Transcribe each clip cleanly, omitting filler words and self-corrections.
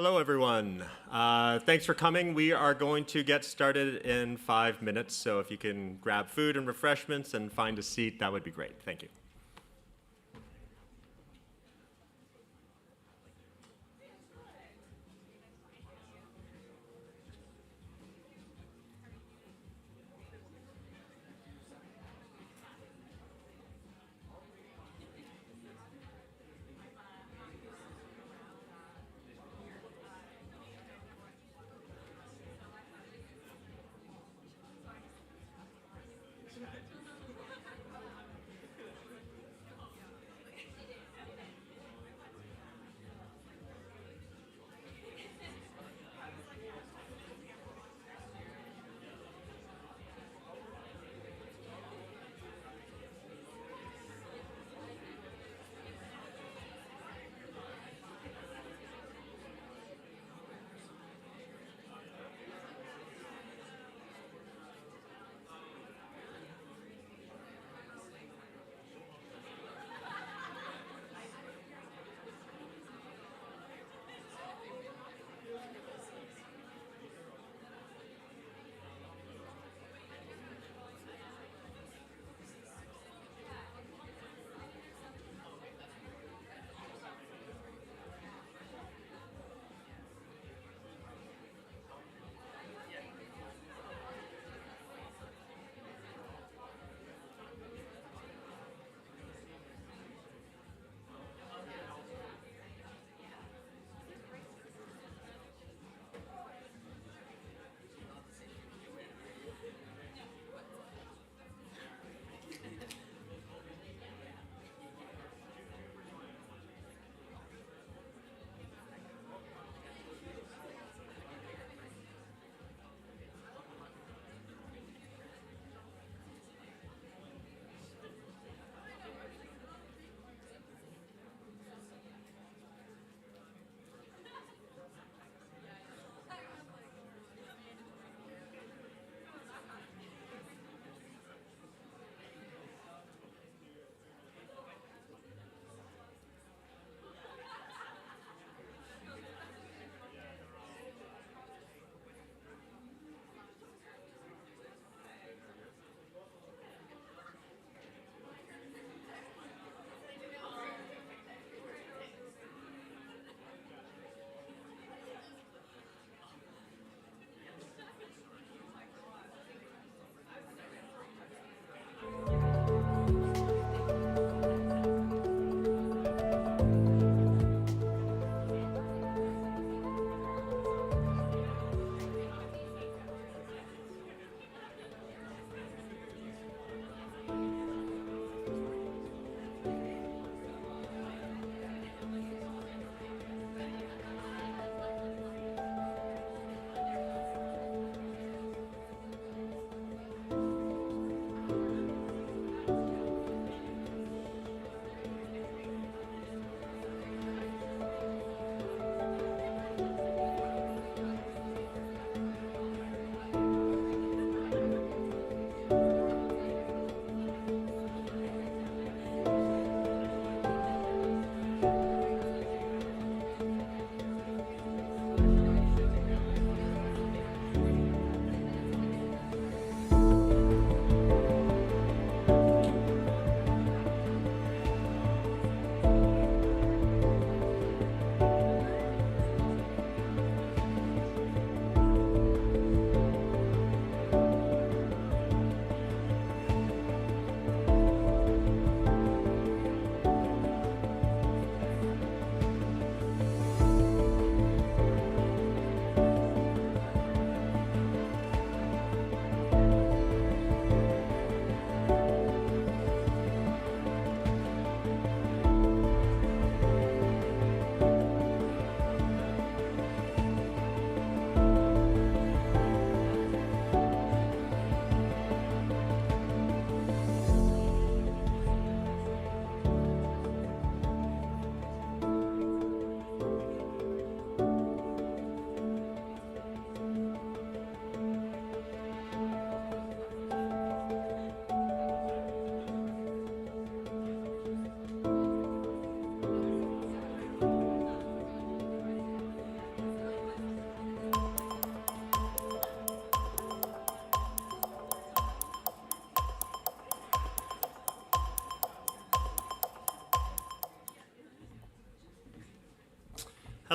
Hello, everyone. Thanks for coming. We are going to get started in 5 minutes, so if you can grab food and refreshments and find a seat, that would be great. Thank you.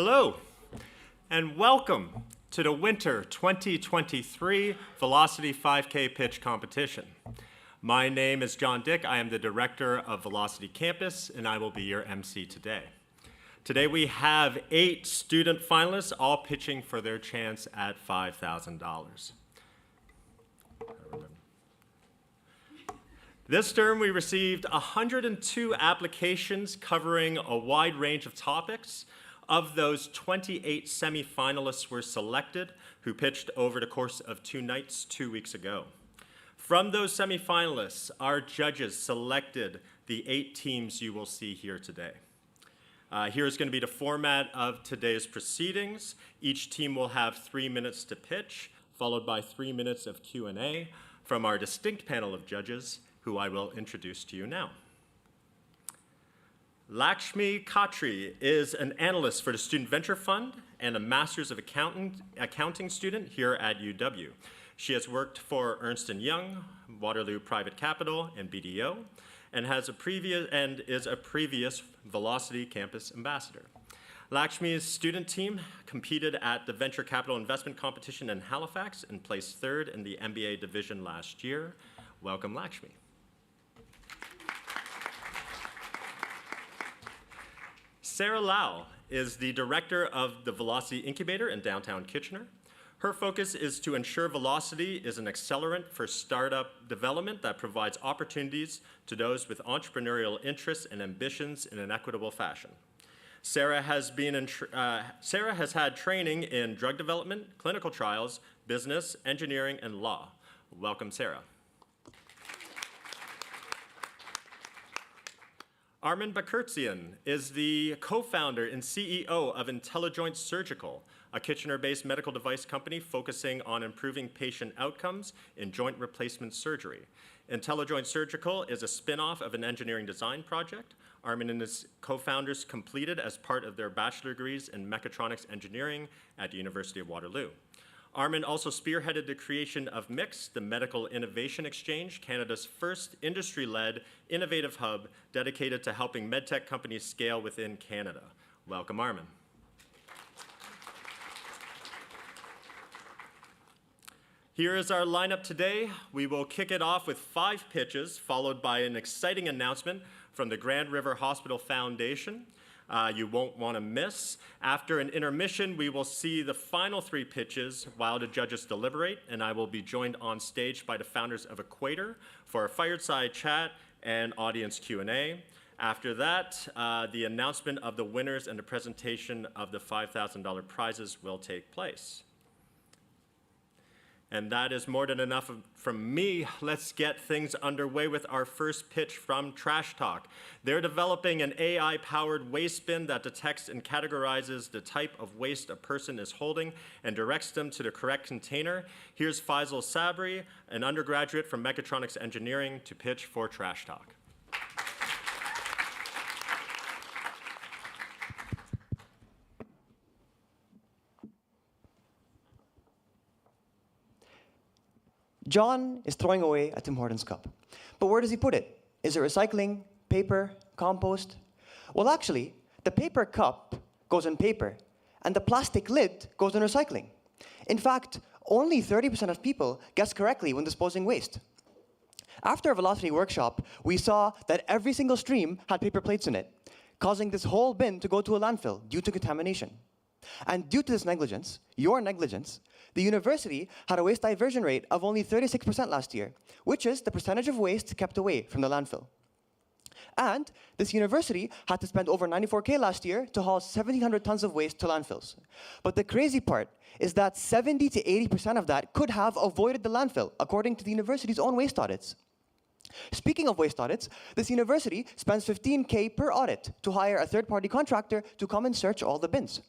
Hello, and welcome to the Winter 2023 Velocity 5K Pitch Competition. My name is John Dick. I am the Director of Velocity Campus, and I will be your MC today. Today we have 8 student finalists, all pitching for their chance at $5,000. This term we received 102 applications covering a wide range of topics. Of those, 28 semifinalists were selected who pitched over the course of 2 nights 2 weeks ago. From those semifinalists, our judges selected the 8 teams you will see here today. Here's going to be the format of today's proceedings. Each team will have 3 minutes to pitch, followed by 3 minutes of Q&A from our distinct panel of judges, who I will introduce to you now. Lakshmi Khatri is an analyst for the Student Venture Fund and a Master's of Accounting student here at UW. She has worked for Ernst & Young, Waterloo Private Capital, and BDO, and is a previous Velocity Campus ambassador. Lakshmi's student team competed at the Venture Capital Investment Competition in Halifax and placed 3rd in the MBA division last year. Welcome, Lakshmi. Sarah Lau is the director of the Velocity Incubator in downtown Kitchener. Her focus is to ensure Velocity is an accelerant for startup development that provides opportunities to those with entrepreneurial interests and ambitions in an equitable fashion. Sarah has had training in drug development, clinical trials, business, engineering, and law. Welcome, Sarah. Armin Bakurtsian is the co-founder and CEO of IntelliJoint Surgical, a Kitchener-based medical device company focusing on improving patient outcomes in joint replacement surgery. IntelliJoint Surgical is a spin-off of an engineering design project Armin and his co-founders completed as part of their bachelor degrees in mechatronics engineering at the University of Waterloo. Armin also spearheaded the creation of MIX, the Medical Innovation Exchange, Canada's first industry-led innovative hub dedicated to helping medtech companies scale within Canada. Welcome, Armin. Here is our lineup today. We will kick it off with 5 pitches, followed by an exciting announcement from the Grand River Hospital Foundation. You won't want to miss. After an intermission, we will see the final 3 pitches while the judges deliberate, and I will be joined on stage by the founders of Equator for a fireside chat and audience Q&A. After that, the announcement of the winners and the presentation of the $5,000 prizes will take place. And that is more than enough from me. Let's get things underway with our first pitch from Trash Talk. They're developing an AI-powered waste bin that detects and categorizes the type of waste a person is holding and directs them to the correct container. Here's Faisal Sabri, an undergraduate from Mechatronics Engineering, to pitch for Trash Talk. John is throwing away a Tim Hortons cup. But where does he put it? Is it recycling, paper, compost? Well, actually, the paper cup goes in paper, and the plastic lid goes in recycling. In fact, only 30% of people guess correctly when disposing waste. After a Velocity workshop, we saw that every single stream had paper plates in it, causing this whole bin to go to a landfill due to contamination. And due to this negligence, your negligence, the university had a waste diversion rate of only 36% last year, which is the percentage of waste kept away from the landfill. And this university had to spend over $94K last year to haul 1,700 tons of waste to landfills. But the crazy part is that 70 to 80% of that could have avoided the landfill, according to the university's own waste audits. Speaking of waste audits, this university spends $15K per audit to hire a third-party contractor to come and search all the bins.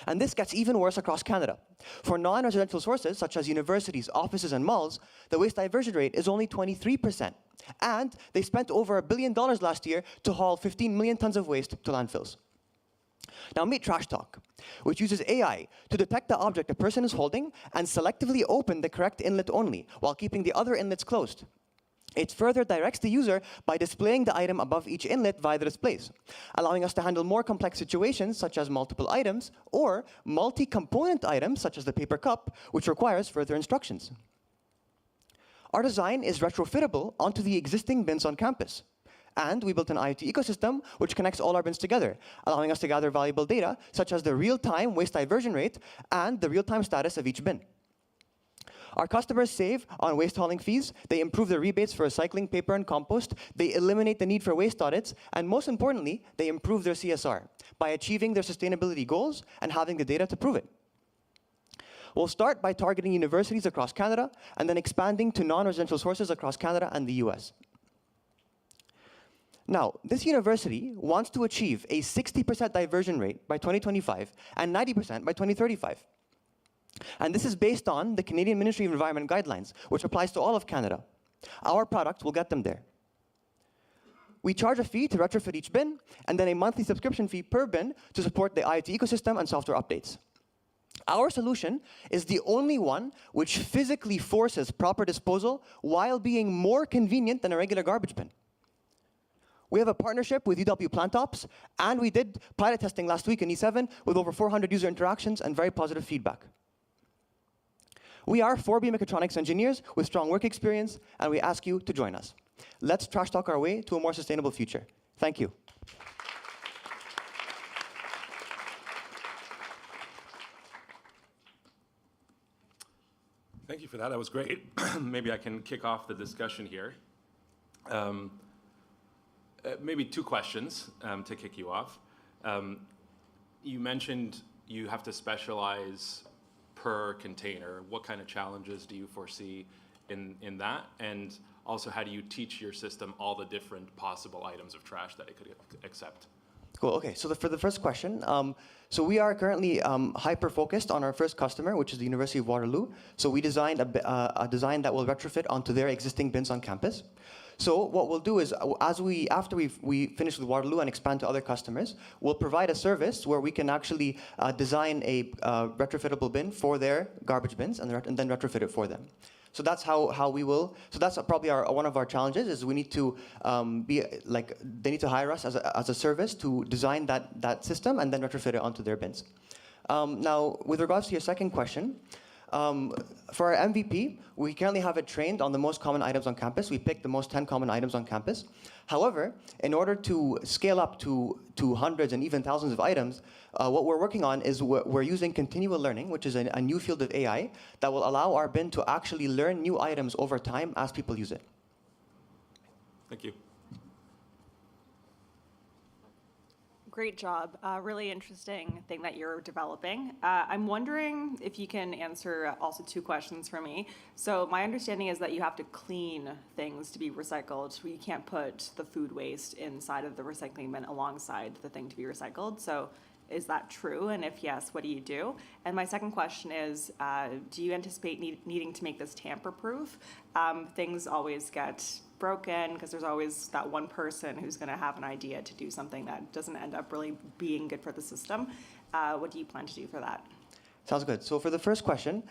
And this gets even worse across Canada. For non-residential sources, such as universities, offices, and malls, the waste diversion rate is only 23%. And they spent over $1 billion last year to haul 15 million tons of waste to landfills. Now meet Trash Talk, which uses AI to detect the object a person is holding and selectively open the correct inlet only, while keeping the other inlets closed. It further directs the user by displaying the item above each inlet via the displays, allowing us to handle more complex situations such as multiple items or multi-component items such as the paper cup, which requires further instructions. Our design is retrofittable onto the existing bins on campus. And we built an IoT ecosystem which connects all our bins together, allowing us to gather valuable data such as the real-time waste diversion rate and the real-time status of each bin. Our customers save on waste hauling fees, they improve the rebates for recycling, paper, and compost, they eliminate the need for waste audits, and most importantly, they improve their CSR by achieving their sustainability goals and having the data to prove it. We'll start by targeting universities across Canada and then expanding to non-residential sources across Canada and the US. Now, this university wants to achieve a 60% diversion rate by 2025 and 90% by 2035. And this is based on the Canadian Ministry of Environment guidelines, which applies to all of Canada. Our product will get them there. We charge a fee to retrofit each bin, and then a monthly subscription fee per bin to support the IoT ecosystem and software updates. Our solution is the only one which physically forces proper disposal while being more convenient than a regular garbage bin. We have a partnership with UW PlantOps, and we did pilot testing last week in E7 with over 400 user interactions and very positive feedback. We are 4B mechatronics engineers with strong work experience, and we ask you to join us. Let's trash talk our way to a more sustainable future. Thank you. Thank you for that. That was great. Maybe I can kick off the discussion here. Maybe two questions to kick you off. You mentioned you have to specialize per container. What kind of challenges do you foresee in that? And also, how do you teach your system all the different possible items of trash that it could accept? Cool. Okay. So for the first question, so we are currently hyper-focused on our first customer, which is the University of Waterloo. So we designed a design that will retrofit onto their existing bins on campus. So what we'll do is, after we finish with Waterloo and expand to other customers, we'll provide a service where we can actually design a retrofittable bin for their garbage bins and then retrofit it for them. So that's how we will. So that's probably one of our challenges is we need to they need to hire us as a service to design that system and then retrofit it onto their bins. Now, with regards to your second question. For our MVP, we currently have it trained on the most common items on campus. We picked the most 10 common items on campus. However, in order to scale up to hundreds and even thousands of items, what we're working on is we're using continual learning, which is a new field of AI that will allow our bin to actually learn new items over time as people use it. Thank you. Great job. Really interesting thing that you're developing. I'm wondering if you can answer also two questions for me. So my understanding is that you have to clean things to be recycled. You can't put the food waste inside of the recycling bin alongside the thing to be recycled. So is that true? And if yes, what do you do? And my second question is, do you anticipate needing to make this tamper-proof? Things always get broken because there's always that one person who's going to have an idea to do something that doesn't end up really being good for the system. What do you plan to do for that? Sounds good. So for the first question,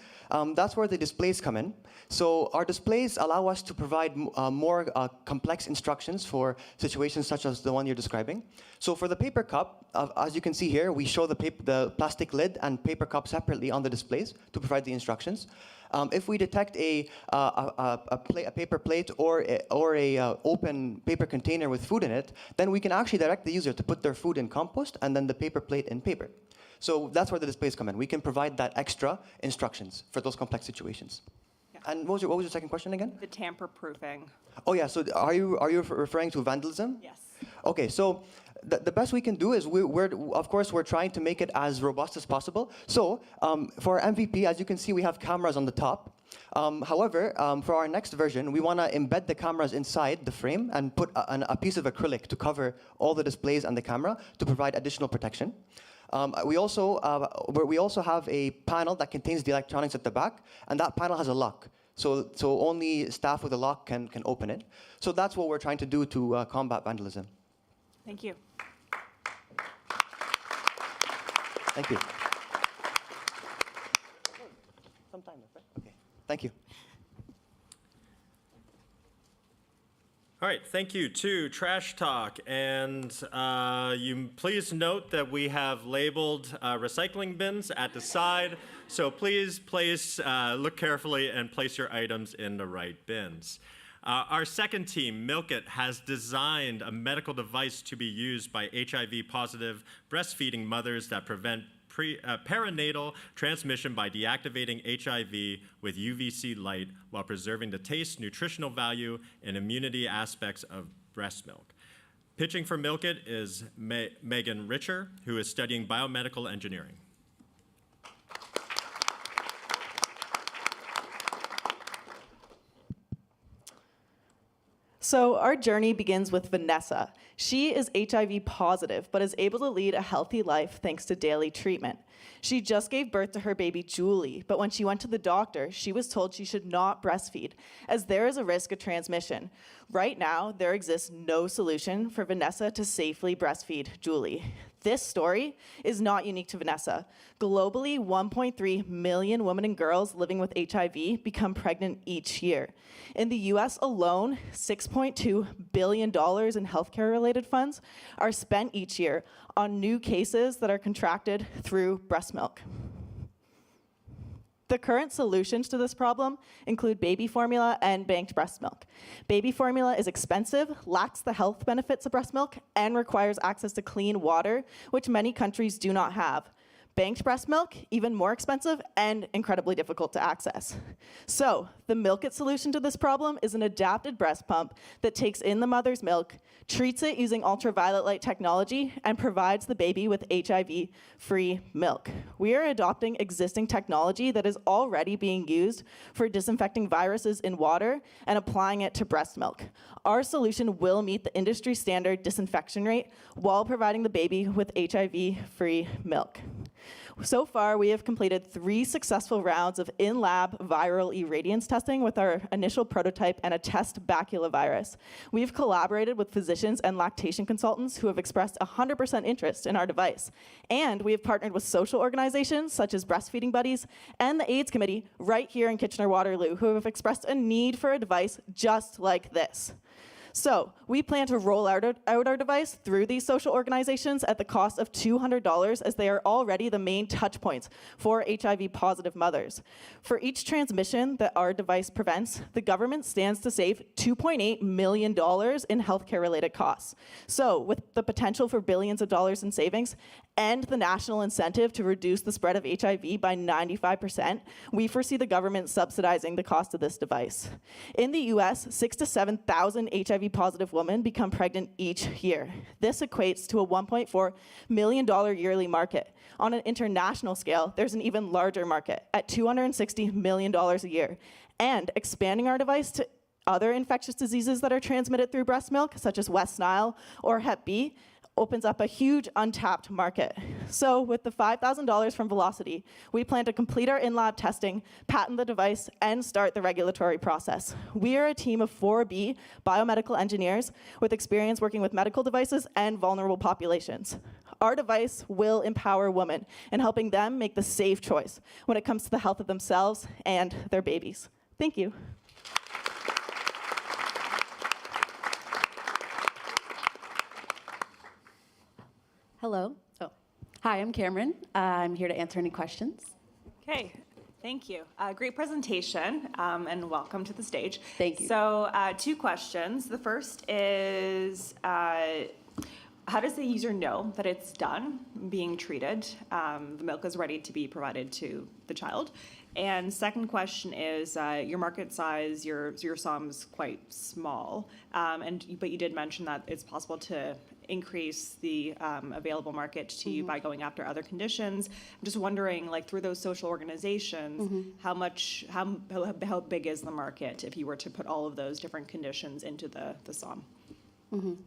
that's where the displays come in. So our displays allow us to provide more complex instructions for situations such as the one you're describing. So for the paper cup, as you can see here, we show the plastic lid and paper cup separately on the displays to provide the instructions. If we detect a paper plate or a open paper container with food in it, then we can actually direct the user to put their food in compost and then the paper plate in paper. So that's where the displays come in. We can provide that extra instructions for those complex situations. Yeah. And what was your second question again? The tamper-proofing. Oh yeah. So are you referring to vandalism? Yes. Okay. So the best we can do is we're trying to make it as robust as possible. So for our MVP, as you can see, we have cameras on the top. However, for our next version, we want to embed the cameras inside the frame and put a piece of acrylic to cover all the displays and the camera to provide additional protection. We also have a panel that contains the electronics at the back, and that panel has a lock. So only staff with a lock can open it. So that's what we're trying to do to combat vandalism. Thank you. Thank you. Some time left, right? Okay. Thank you. All right, thank you to Trash Talk. And you please note that we have labeled recycling bins at the side. So please look carefully and place your items in the right bins. Our second team, Milk It, has designed a medical device to be used by HIV-positive breastfeeding mothers that prevent perinatal transmission by deactivating HIV with UVC light while preserving the taste, nutritional value, and immunity aspects of breast milk. Pitching for Milk It is Megan Richer, who is studying biomedical engineering. So our journey begins with Vanessa. She is HIV positive, but is able to lead a healthy life thanks to daily treatment. She just gave birth to her baby, Julie, but when she went to the doctor, she was told she should not breastfeed, as there is a risk of transmission. Right now, there exists no solution for Vanessa to safely breastfeed Julie. This story is not unique to Vanessa. Globally, 1.3 million women and girls living with HIV become pregnant each year. In the US alone, $6.2 billion in healthcare-related funds are spent each year on new cases that are contracted through breast milk. The current solutions to this problem include baby formula and banked breast milk. Baby formula is expensive, lacks the health benefits of breast milk, and requires access to clean water, which many countries do not have. Banked breast milk, even more expensive and incredibly difficult to access. So, the Milk It solution to this problem is an adapted breast pump that takes in the mother's milk, treats it using ultraviolet light technology, and provides the baby with HIV-free milk. We are adopting existing technology that is already being used for disinfecting viruses in water and applying it to breast milk. Our solution will meet the industry standard disinfection rate while providing the baby with HIV-free milk. So far, we have completed 3 successful rounds of in-lab viral irradiance testing with our initial prototype and a test baculovirus. We've collaborated with physicians and lactation consultants who have expressed 100% interest in our device. And we have partnered with social organizations such as Breastfeeding Buddies and the AIDS Committee right here in Kitchener-Waterloo who have expressed a need for a device just like this. So we plan to roll out our device through these social organizations at the cost of $200, as they are already the main touch points for HIV-positive mothers. For each transmission that our device prevents, the government stands to save $2.8 million in healthcare-related costs. So with the potential for billions of dollars in savings and the national incentive to reduce the spread of HIV by 95%, we foresee the government subsidizing the cost of this device. In the US, 6,000 to 7,000 HIV-positive women become pregnant each year. This equates to a $1.4 million yearly market. On an international scale, there's an even larger market at $260 million a year. And expanding our device to other infectious diseases that are transmitted through breast milk, such as West Nile or Hep B, opens up a huge untapped market. So with the $5,000 from Velocity, we plan to complete our in-lab testing, patent the device, and start the regulatory process. We are a team of 4B biomedical engineers with experience working with medical devices and vulnerable populations. Our device will empower women in helping them make the safe choice when it comes to the health of themselves and their babies. Thank you. Hello. Hi, I'm Cameron. I'm here to answer any questions. Okay, thank you. Great presentation, and welcome to the stage. Thank you. So 2 questions. The first is, how does the user know that it's done being treated? The milk is ready to be provided to the child. And second question is, your market size, your SOM is quite small, but you did mention that it's possible to increase the available market to you by going after other conditions. I'm just wondering, like through those social organizations, how big is the market if you were to put all of those different conditions into the SOM?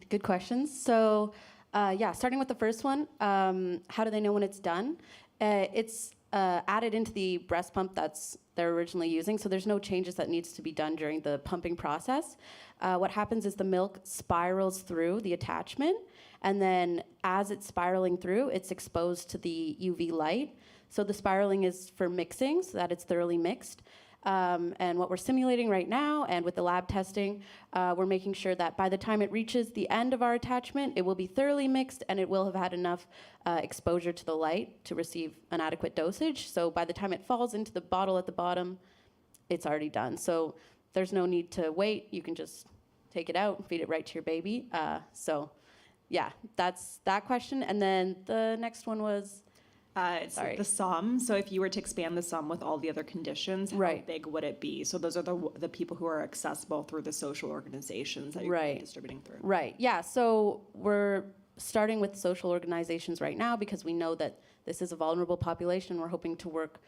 Good questions. So, starting with the first one, how do they know when it's done? It's added into the breast pump they're originally using, so there's no changes that needs to be done during the pumping process. What happens is the milk spirals through the attachment, and then as it's spiraling through, it's exposed to the UV light. So the spiraling is for mixing, so that it's thoroughly mixed. And what we're simulating right now, and with the lab testing, we're making sure that by the time it reaches the end of our attachment, it will be thoroughly mixed and it will have had enough exposure to the light to receive an adequate dosage. So by the time it falls into the bottle at the bottom, it's already done. So there's no need to wait. You can just take it out and feed it right to your baby. So yeah, that's that question. And then the next one was... It's Sorry. the sum. So if you were to expand the sum with all the other conditions, how Right. big would it be? So those are the people who are accessible through the social organizations that you're Right. distributing through. Right, yeah, so we're starting with social organizations right now because we know that this is a vulnerable population. We're hoping to work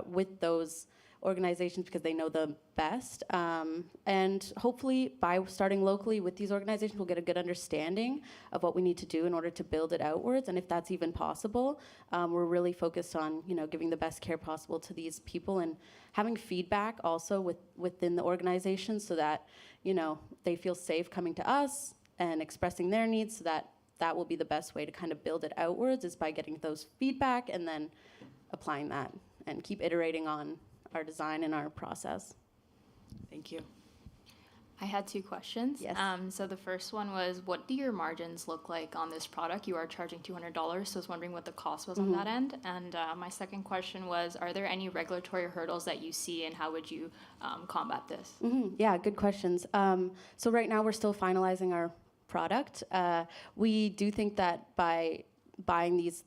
with those organizations because they know them best. And hopefully by starting locally with these organizations, we'll get a good understanding of what we need to do in order to build it outwards. And if that's even possible, we're really focused on, giving the best care possible to these people and having feedback also within the organization so that, they feel safe coming to us and expressing their needs, so that will be the best way to kind of build it outwards, is by getting those feedback and then applying that and keep iterating on our design and our process. Thank you. I had two questions. Yes. So the first one was, what do your margins look like on this product? You are charging $200, so I was wondering what the cost was on that end. And my second question was, are there any regulatory hurdles that you see, and how would you combat this? Yeah, good questions. So right now we're still finalizing our product. We do think that by buying these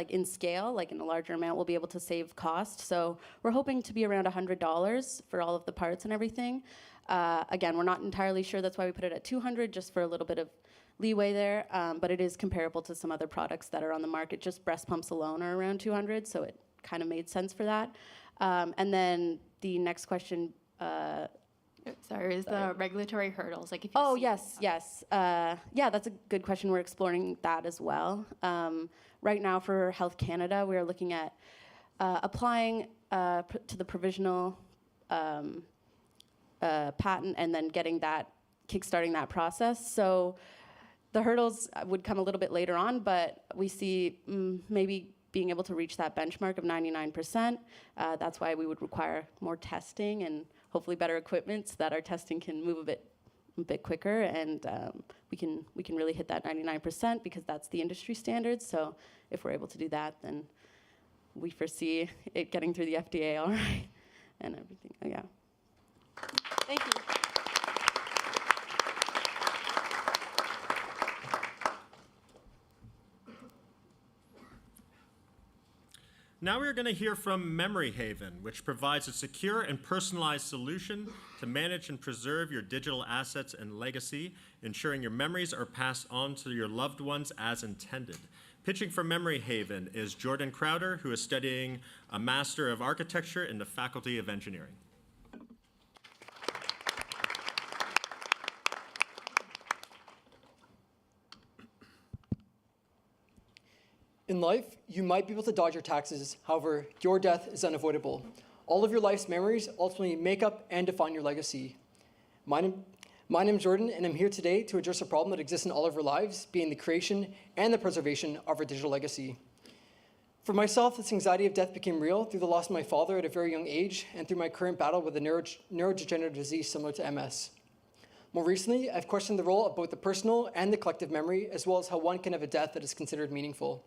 in scale, in a larger amount, we'll be able to save cost. So we're hoping to be around $100 for all of the parts and everything. Again, we're not entirely sure. That's why we put it at 200, just for a little bit of leeway there. But it is comparable to some other products that are on the market. Just breast pumps alone are around 200, so it kind of made sense for that. And then the next question. Sorry, is the regulatory hurdles, if you Oh, see- yes. Yeah, that's a good question. We're exploring that as well. Right now for Health Canada, we're looking at applying to the provisional patent and then kickstarting that process. So the hurdles would come a little bit later on, but we see maybe being able to reach that benchmark of 99%. That's why we would require more testing and hopefully better equipment so that our testing can move a bit quicker, and we can really hit that 99% because that's the industry standard. So if we're able to do that, then we foresee it getting through the FDA all right and everything. Oh, yeah. Thank you. Now we're going to hear from Memory Haven, which provides a secure and personalized solution to manage and preserve your digital assets and legacy, ensuring your memories are passed on to your loved ones as intended. Pitching for Memory Haven is Jordan Crowder, who is studying a Master of Architecture in the Faculty of Engineering. In life, you might be able to dodge your taxes. However, your death is unavoidable. All of your life's memories ultimately make up and define your legacy. My name is Jordan, and I'm here today to address a problem that exists in all of our lives, being the creation and the preservation of our digital legacy. For myself, this anxiety of death became real through the loss of my father at a very young age and through my current battle with a neurodegenerative disease similar to MS. More recently, I've questioned the role of both the personal and the collective memory, as well as how one can have a death that is considered meaningful.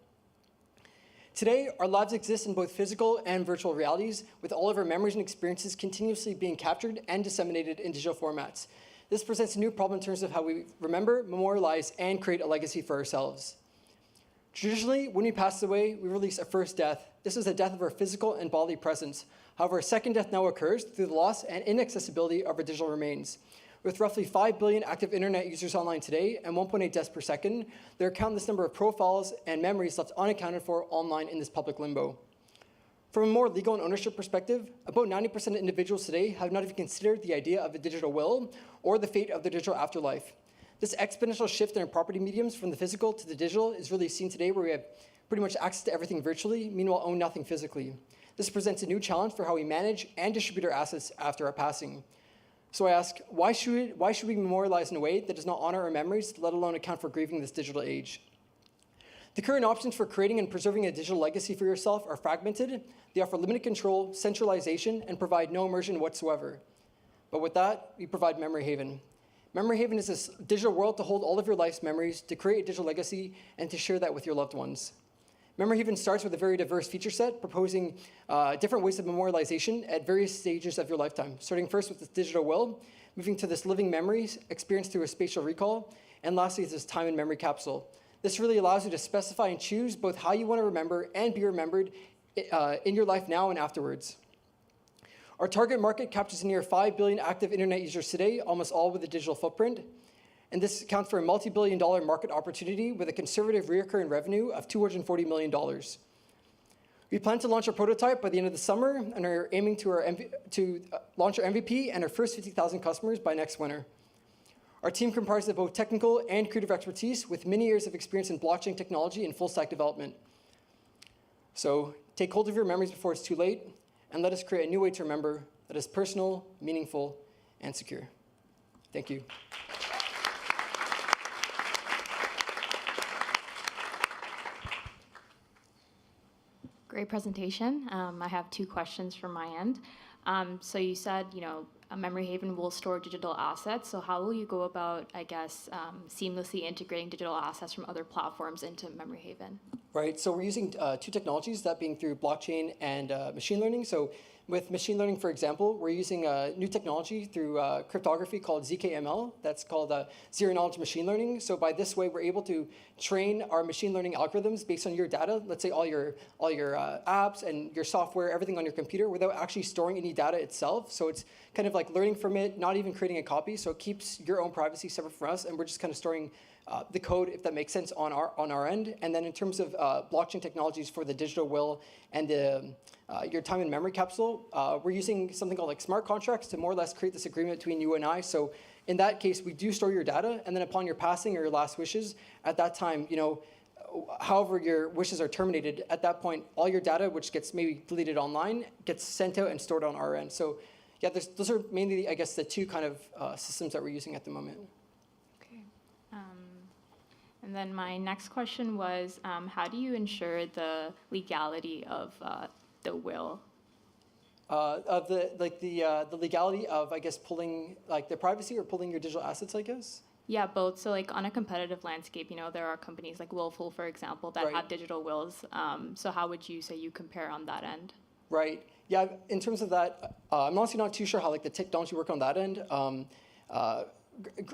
Today, our lives exist in both physical and virtual realities, with all of our memories and experiences continuously being captured and disseminated in digital formats. This presents a new problem in terms of how we remember, memorialize, and create a legacy for ourselves. Traditionally, when we pass away, we release a first death. This is the death of our physical and bodily presence. However, a second death now occurs through the loss and inaccessibility of our digital remains. With roughly 5 billion active internet users online today and 1.8 deaths per second, there are a countless number of profiles and memories left unaccounted for online in this public limbo. From a more legal and ownership perspective, about 90% of individuals today have not even considered the idea of a digital will or the fate of their digital afterlife. This exponential shift in our property mediums from the physical to the digital is really seen today, where we have pretty much access to everything virtually, meanwhile own nothing physically. This presents a new challenge for how we manage and distribute our assets after our passing. So I ask, why should we memorialize in a way that does not honor our memories, let alone account for grieving this digital age? The current options for creating and preserving a digital legacy for yourself are fragmented, they offer limited control, centralization, and provide no immersion whatsoever. But with that, we provide Memory Haven. Memory Haven is this digital world to hold all of your life's memories, to create a digital legacy, and to share that with your loved ones. Memory Haven starts with a very diverse feature set, proposing different ways of memorialization at various stages of your lifetime, starting first with this digital will, moving to this living memories experienced through a spatial recall, and lastly, this time and memory capsule. This really allows you to specify and choose both how you want to remember and be remembered in your life now and afterwards. Our target market captures near 5 billion active internet users today, almost all with a digital footprint. And this accounts for a multi-billion-dollar market opportunity with a conservative recurring revenue of $240 million. We plan to launch our prototype by the end of the summer and are aiming to launch our MVP and our first 50,000 customers by next winter. Our team comprises of both technical and creative expertise with many years of experience in blockchain technology and full-stack development. So take hold of your memories before it's too late, and let us create a new way to remember that is personal, meaningful, and secure. Thank you. Great presentation. I have 2 questions from my end. So you said, a Memory Haven will store digital assets. So how will you go about, seamlessly integrating digital assets from other platforms into Memory Haven? Right, so we're using 2 technologies, that being through blockchain and machine learning. So with machine learning, for example, we're using a new technology through cryptography called ZKML. That's called zero-knowledge machine learning. So by this way, we're able to train our machine learning algorithms based on your data, let's say all your apps and your software, everything on your computer, without actually storing any data itself. So it's kind of like learning from it, not even creating a copy. So it keeps your own privacy separate from us, and we're just kind of storing the code, if that makes sense, on our end. And then in terms of blockchain technologies for the digital will and your time and memory capsule, we're using something called smart contracts to more or less create this agreement between you and I. So in that case, we do store your data, and then upon your passing or your last wishes, at that time, however your wishes are terminated, at that point, all your data, which gets maybe deleted online, gets sent out and stored on our end. So yeah, those are mainly, I guess, the 2 kind of systems that we're using at the moment. And then my next question was, how do you ensure the legality of the will? Of the legality of, I guess, pulling the privacy or pulling your digital assets, I guess? Yeah, both. So on a competitive landscape, there are companies like Willful, for example, that have digital wills. So how would you say you compare on that end? Right. Yeah, in terms of that, I'm honestly not too sure how the technology work on that end.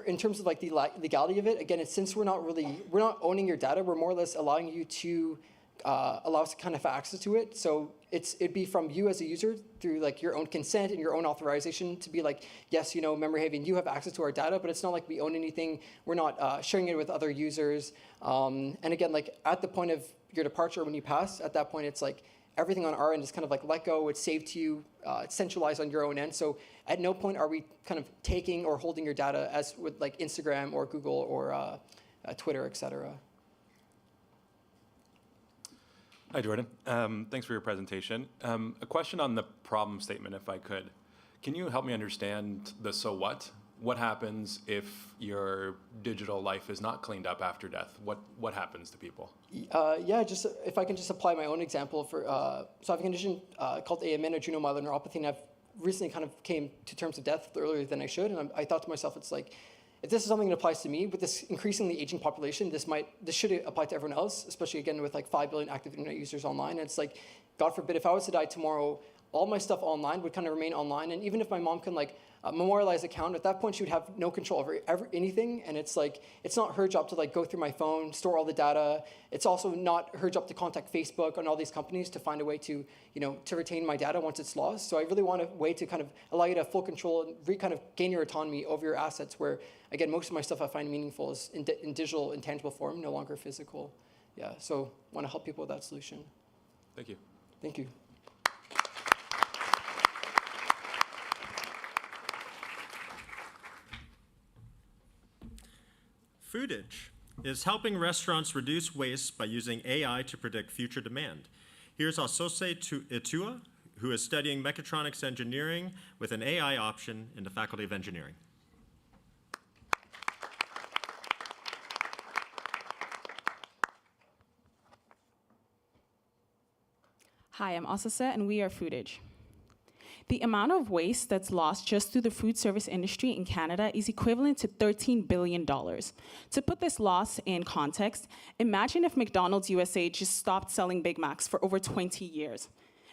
In terms of the legality of it, again, it's since we're not owning your data, we're more or less allowing you to allow us to kind of have access to it. So it'd be from you as a user through your own consent and your own authorization to be yes, Memory Haven, you have access to our data, but it's not like we own anything. We're not sharing it with other users. And again, at the point of your departure, when you pass, at that point, it's everything on our end is kind of let go, it's saved to you, it's centralized on your own end. So at no point are we kind of taking or holding your data as with Instagram or Google or Twitter, et cetera. Hi, Jordan. Thanks for your presentation. A question on the problem statement, if I could. Can you help me understand the so what? What happens if your digital life is not cleaned up after death? What happens to people? Yeah, just if I can just apply my own example for, so I have a condition called AMN, adrenal neuropathy, and I've recently kind of came to terms with death earlier than I should, and I thought to myself, it's if this is something that applies to me, with this increasingly aging population, this should apply to everyone else, especially again with 5 billion active internet users online. And it's God forbid, if I was to die tomorrow, all my stuff online would kind of remain online. And even if my mom can memorialize account, at that point she would have no control over anything. And it's it's not her job to go through my phone, store all the data. It's also not her job to contact Facebook and all these companies to find a way to, to retain my data once it's lost. So I really want a way to kind of allow you to have full control and kind of gain your autonomy over your assets where, again, most of my stuff I find meaningful is in digital, intangible form, no longer physical. Yeah, so I want to help people with that solution. Thank you. Thank you. Foodage is helping restaurants reduce waste by using AI to predict future demand. Here's Asose Itua, who is studying mechatronics engineering with an AI option in the Faculty of Engineering. Hi, I'm Asase, and we are Foodage. The amount of waste that's lost just through the food service industry in Canada is equivalent to $13 billion. To put this loss in context, imagine if McDonald's USA just stopped selling Big Macs for over 20 years.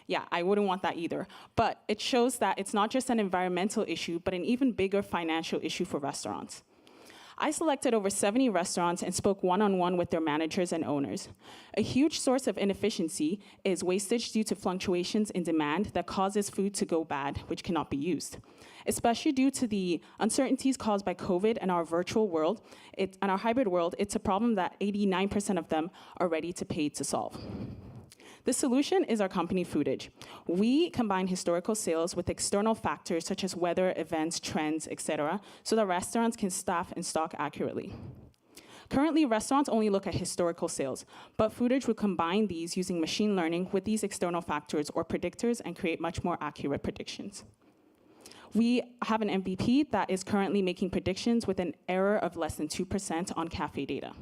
Yeah, I wouldn't want that either. But it shows that it's not just an environmental issue, but an even bigger financial issue for restaurants. I selected over 70 restaurants and spoke one-on-one with their managers and owners. A huge source of inefficiency is wastage due to fluctuations in demand that causes food to go bad, which cannot be used. Especially due to the uncertainties caused by COVID and our virtual world, and our hybrid world, it's a problem that 89% of them are ready to pay to solve. The solution is our company, Foodage. We combine historical sales with external factors such as weather, events, trends, etc., so that restaurants can staff and stock accurately. Currently, restaurants only look at historical sales, but Foodage will combine these using machine learning with these external factors or predictors and create much more accurate predictions. We have an MVP that is currently making predictions with an error of less than 2% on cafe data.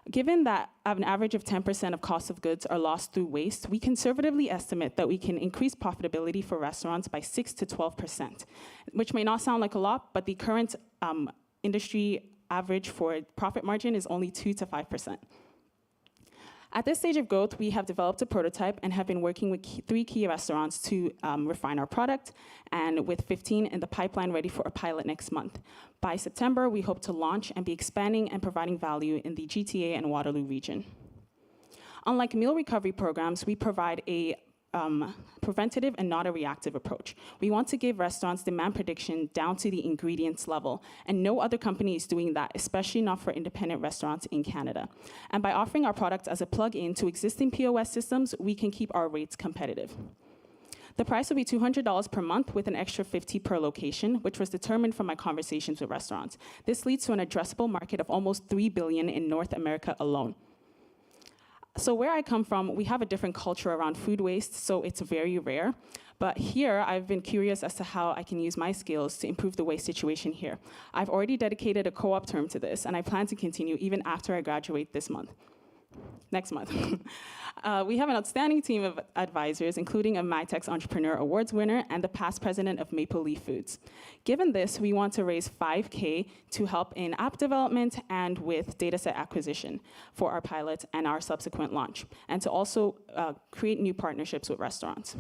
Given that an average of 10% of cost of goods are lost through waste, we conservatively estimate that we can increase profitability for restaurants by 6 to 12%, which may not sound like a lot, but the current industry average for profit margin is only 2 to 5%. At this stage of growth, we have developed a prototype and have been working with 3 key restaurants to refine our product, and with 15 in the pipeline ready for a pilot next month. By September, we hope to launch and be expanding and providing value in the GTA and Waterloo region. Unlike meal recovery programs, we provide a preventative and not a reactive approach. We want to give restaurants demand prediction down to the ingredients level, and no other company is doing that, especially not for independent restaurants in Canada. And by offering our product as a plug-in to existing POS systems, we can keep our rates competitive. The price will be $200 per month with an extra $50 per location, which was determined from my conversations with restaurants. This leads to an addressable market of almost $3 billion in North America alone. So where I come from, we have a different culture around food waste, so it's very rare. But here, I've been curious as to how I can use my skills to improve the waste situation here. I've already dedicated a co-op term to this, and I plan to continue even after I graduate next month. We have an outstanding team of advisors, including a MyTech's Entrepreneur Awards winner and the past president of Maple Leaf Foods. Given this, we want to raise $5K to help in app development and with dataset acquisition for our pilot and our subsequent launch, and to also create new partnerships with restaurants.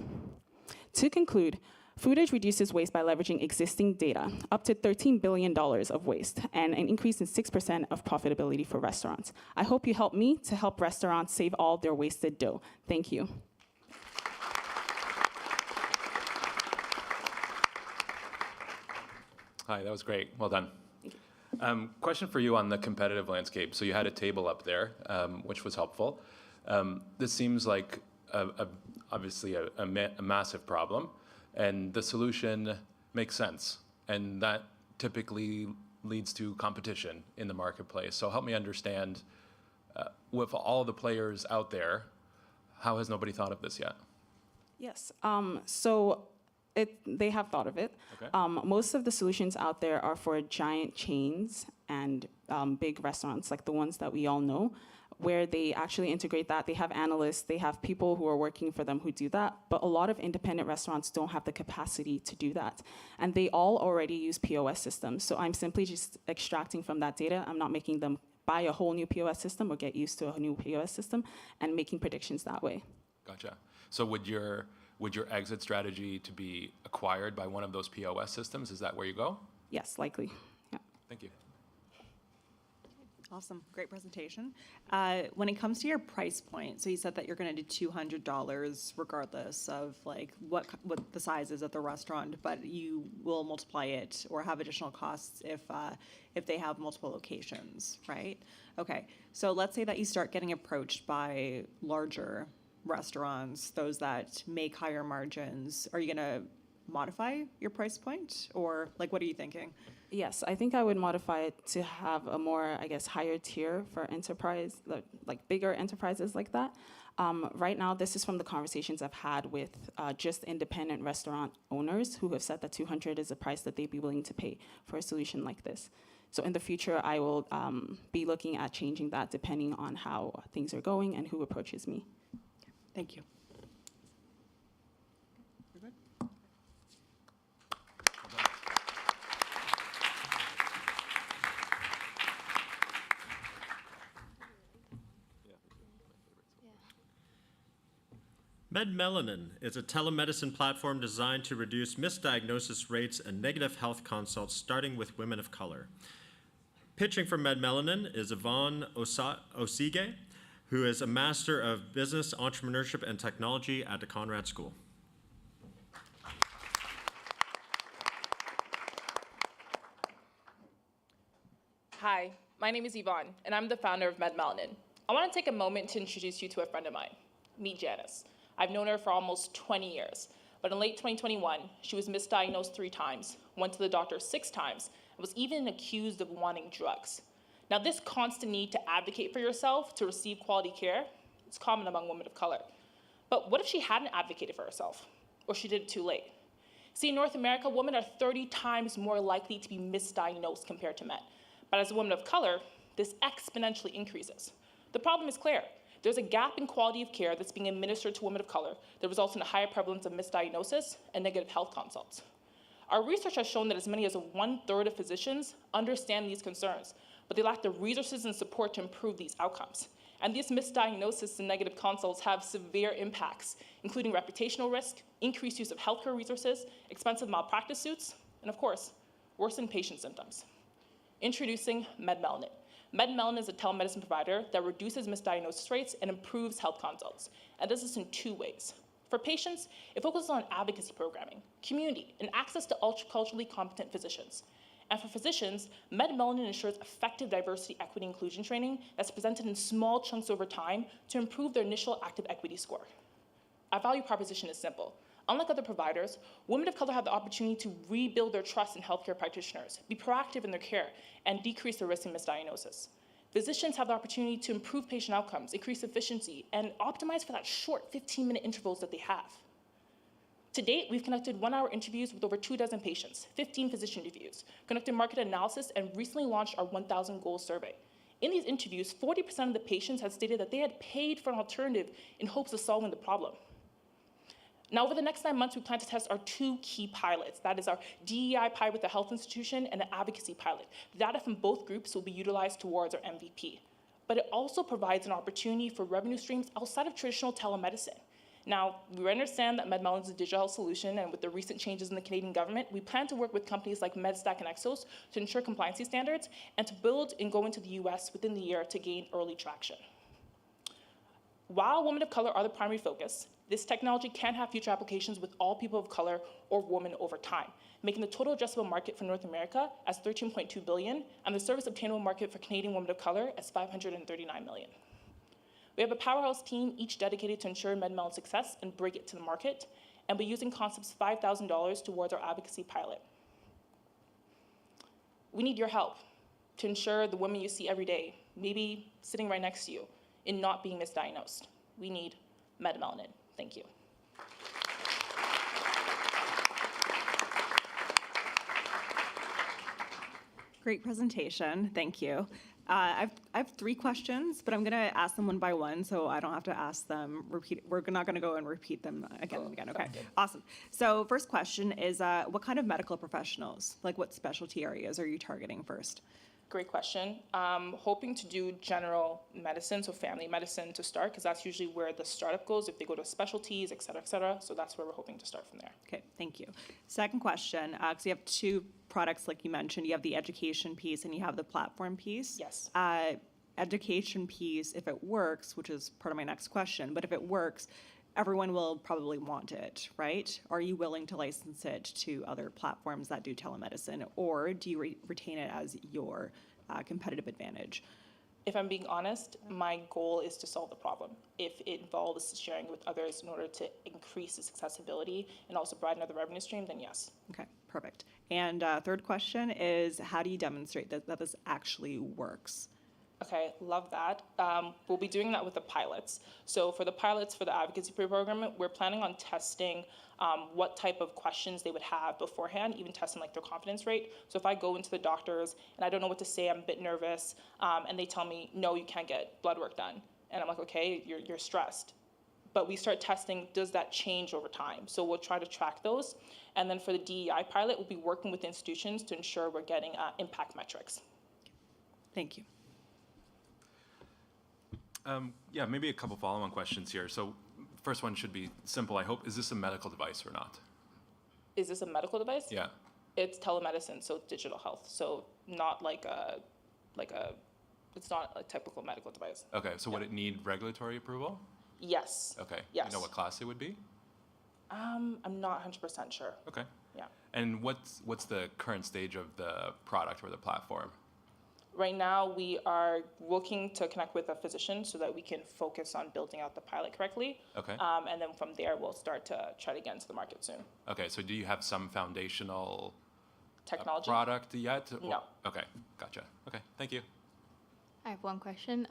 To conclude, Foodage reduces waste by leveraging existing data, up to $13 billion of waste, and an increase in 6% of profitability for restaurants. I hope you help me to help restaurants save all their wasted dough. Thank you. Hi, that was great. Well done. Question for you on the competitive landscape. So you had a table up there, which was helpful. This seems like obviously a massive problem. And the solution makes sense. And that typically leads to competition in the marketplace. So help me understand, with all the players out there, how has nobody thought of this yet? Yes, they have thought of it. Okay. Most of the solutions out there are for giant chains and big restaurants, like the ones that we all know, where they actually integrate that. They have analysts, they have people who are working for them who do that, but a lot of independent restaurants don't have the capacity to do that. And they all already use POS systems, so I'm simply just extracting from that data. I'm not making them buy a whole new POS system or get used to a new POS system and making predictions that way. Gotcha. So would your exit strategy to be acquired by one of those POS systems? Is that where you go? Yes, likely. Yeah. Thank you. Awesome, great presentation. When it comes to your price point, so you said that you're going to do $200 regardless of like what the size is at the restaurant, but you will multiply it or have additional costs if they have multiple locations, right? Okay, so let's say that you start getting approached by larger restaurants, those that make higher margins. Are you going to modify your price point, or like what are you thinking? Yes, I think I would modify it to have a more, I guess, higher tier for enterprise, like bigger enterprises like that. Right now, this is from the conversations I've had with just independent restaurant owners who have said that $200 is the price that they'd be willing to pay for a solution like this. So in the future, I will be looking at changing that depending on how things are going and who approaches me. Thank you. Melanin is a telemedicine platform designed to reduce misdiagnosis rates and negative health consults, starting with women of color. Pitching for Melanin is Yvonne Osige, who is a Master of Business, Entrepreneurship, and Technology at the Conrad School. Hi, my name is Yvonne, and I'm the founder of Melanin. I want to take a moment to introduce you to a friend of mine. Meet Janice. I've known her for almost 20 years, but in late 2021, she was misdiagnosed 3 times, went to the doctor 6 times, and was even accused of wanting drugs. Now, this constant need to advocate for yourself to receive quality care is common among women of color. But what if she hadn't advocated for herself, or she did it too late? See, in North America, women are 30 times more likely to be misdiagnosed compared to men. But as a woman of color, this exponentially increases. The problem is clear. There's a gap in quality of care that's being administered to women of color that results in a higher prevalence of misdiagnosis and negative health consults. Our research has shown that as many as 1/3 of physicians understand these concerns, but they lack the resources and support to improve these outcomes. And these misdiagnoses and negative consults have severe impacts, including reputational risk, increased use of healthcare resources, expensive malpractice suits, and of course, worsened patient symptoms. Introducing Melanin. Melanin is a telemedicine provider that reduces misdiagnosis rates and improves health consults, and does this in 2 ways. For patients, it focuses on advocacy programming, community, and access to culturally competent physicians. And for physicians, Melanin ensures effective diversity, equity, inclusion training that's presented in small chunks over time to improve their initial active equity score. Our value proposition is simple. Unlike other providers, women of color have the opportunity to rebuild their trust in healthcare practitioners, be proactive in their care, and decrease the risk of misdiagnosis. Physicians have the opportunity to improve patient outcomes, increase efficiency, and optimize for that short 15-minute intervals that they have. To date, we've conducted 1-hour interviews with over 24 patients, 15 physician reviews, conducted market analysis, and recently launched our 1,000 Goals survey. In these interviews, 40% of the patients had stated that they had paid for an alternative in hopes of solving the problem. Now, over the next 9 months, we plan to test our 2 key pilots. That is our DEI pilot with the health institution and an advocacy pilot. The data from both groups will be utilized towards our MVP. But it also provides an opportunity for revenue streams outside of traditional telemedicine. Now, we understand that Melanin is a digital health solution, and with the recent changes in the Canadian government, we plan to work with companies like MedStack and Exos to ensure compliancy standards and to build and go into the US within the year to gain early traction. While women of color are the primary focus, this technology can have future applications with all people of color or women over time, making the total addressable market for North America as $13.2 billion and the service obtainable market for Canadian women of color as $539 million. We have a powerhouse team, each dedicated to ensure Melanin's success and bring it to the market, and we're using Concept's $5,000 towards our advocacy pilot. We need your help to ensure the women you see every day, maybe sitting right next to you, in not being misdiagnosed. We need Melanin. Thank you. Great presentation, thank you. I have 3 questions, but I'm gonna ask them one by one, so I don't have to ask them, we're not gonna go and repeat them again and again, okay? Awesome. So first question is, what kind of medical professionals, like what specialty areas are you targeting first? Great question. Hoping to do general medicine, so family medicine to start, because that's usually where the startup goes if they go to specialties, et cetera, so that's where we're hoping to start from there. Okay, thank you. Second question, because you have 2 products like you mentioned, you have the education piece and you have the platform piece. Yes. Education piece, if it works, which is part of my next question, but if it works, everyone will probably want it, right? Are you willing to license it to other platforms that do telemedicine, or do you retain it as your competitive advantage? If I'm being honest, my goal is to solve the problem. If it involves sharing with others in order to increase its accessibility and also provide another revenue stream, then yes. Okay, perfect. And third question is, how do you demonstrate that this actually works? Okay, love that. We'll be doing that with the pilots. So for the pilots for the advocacy program, we're planning on testing what type of questions they would have beforehand, even testing like their confidence rate. So if I go into the doctors and I don't know what to say, I'm a bit nervous, and they tell me, no, you can't get blood work done. And I'm like, okay, you're stressed. But we start testing, does that change over time? So we'll try to track those. And then for the DEI pilot, we'll be working with institutions to ensure we're getting impact metrics. Thank you. Yeah, maybe a couple follow-on questions here. So first one should be simple, I hope. Is this a medical device or not? Is this a medical device? Yeah. It's telemedicine, so digital health. So not it's not a typical medical device. Okay, so would it need regulatory approval? Yes. Okay. Yes. You know what class it would be? I'm not 100% sure. Okay. Yeah. And what's the current stage of the product or the platform? Right now, we are looking to connect with a physician so that we can focus on building out the pilot correctly. Okay. And then from there, we'll start to try to get into the market soon. Okay, so do you have some foundational Technology? product yet? No. Okay, gotcha. Okay, thank you. I have one question.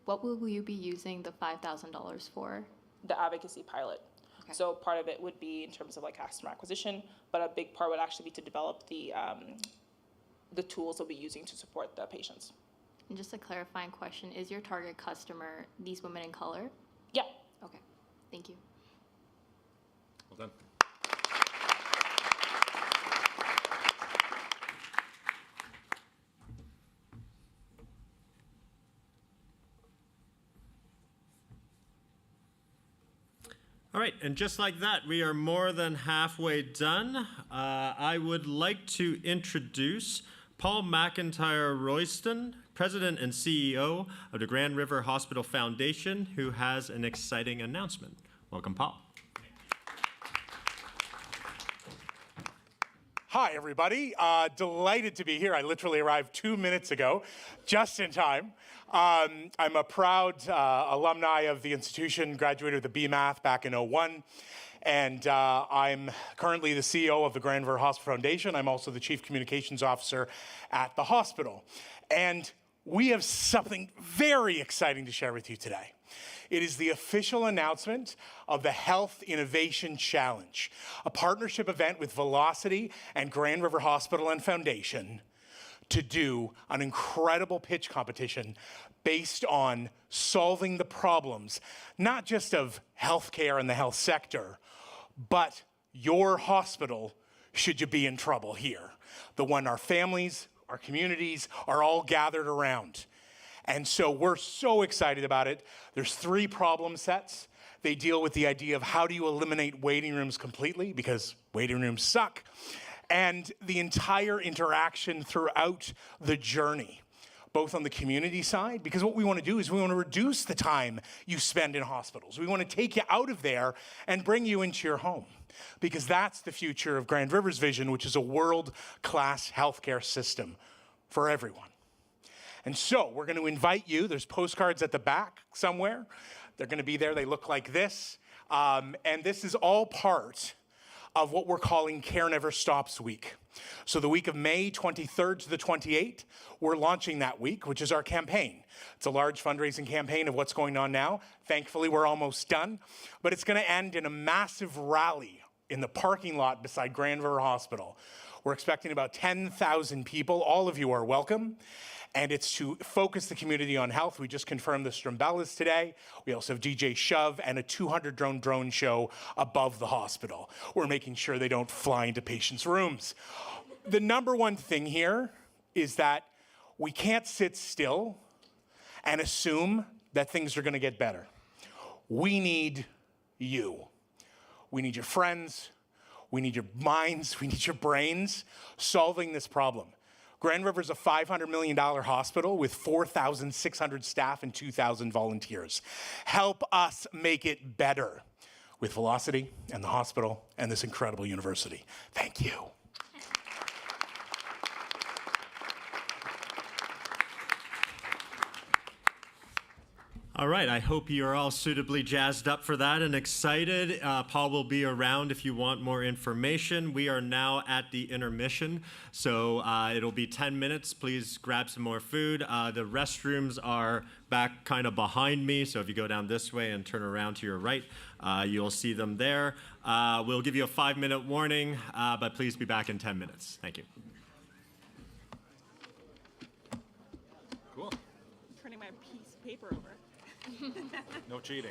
What will you be using the $5,000 for? The advocacy pilot. Okay. So part of it would be in terms of like customer acquisition, but a big part would actually be to develop the tools that we'll be using to support the patients. And just a clarifying question, is your target customer these women in color? Yeah. Okay, thank you. Well done. All right, and just like that, we are more than halfway done. I would like to introduce Paul McIntyre Royston, President and CEO of the Grand River Hospital Foundation, who has an exciting announcement. Welcome, Paul. Hi, everybody. Delighted to be here. I literally arrived 2 minutes ago, just in time. I'm a proud alumni of the institution, graduated with a BMath back in '01, and I'm currently the CEO of the Grand River Hospital Foundation. I'm also the Chief Communications Officer at the hospital. And we have something very exciting to share with you today. It is the official announcement of the Health Innovation Challenge, a partnership event with Velocity and Grand River Hospital and Foundation to do an incredible pitch competition based on solving the problems, not just of healthcare and the health sector, but your hospital should you be in trouble here. The one our families, our communities are all gathered around. And so we're so excited about it. There's 3 problem sets. They deal with the idea of how do you eliminate waiting rooms completely, because waiting rooms suck, and the entire interaction throughout the journey, both on the community side, because what we want to do is we want to reduce the time you spend in hospitals. We want to take you out of there and bring you into your home, because that's the future of Grand River's vision, which is a world-class healthcare system for everyone. And so we're going to invite you. There's postcards at the back somewhere. They're going to be there. They look like this. And this is all part of what we're calling Care Never Stops Week. So the week of May 23rd to the 28th, we're launching that week, which is our campaign. It's a large fundraising campaign of what's going on now. Thankfully, we're almost done. But it's going to end in a massive rally in the parking lot beside Grand River Hospital. We're expecting about 10,000 people. All of you are welcome. And it's to focus the community on health. We just confirmed the Strumbellas today. We also have DJ Shove and a 200 drone show above the hospital. We're making sure they don't fly into patients' rooms. The number one thing here is that we can't sit still and assume that things are going to get better. We need you. We need your friends. We need your minds. We need your brains solving this problem. Grand River's a $500 million hospital with 4,600 staff and 2,000 volunteers. Help us make it better with Velocity and the hospital and this incredible university. Thank you. All right, I hope you're all suitably jazzed up for that and excited. Paul will be around if you want more information. We are now at the intermission, so it'll be 10 minutes. Please grab some more food. The restrooms are back kind of behind me, so if you go down this way and turn around to your right, you'll see them there. We'll give you a 5-minute warning, but please be back in 10 minutes. Thank you. Cool. Turning my piece of paper over. No cheating.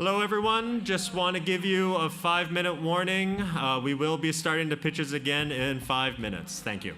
Hello, everyone. Just want to give you a 5-minute warning. We will be starting the pitches again in 5 minutes. Thank you.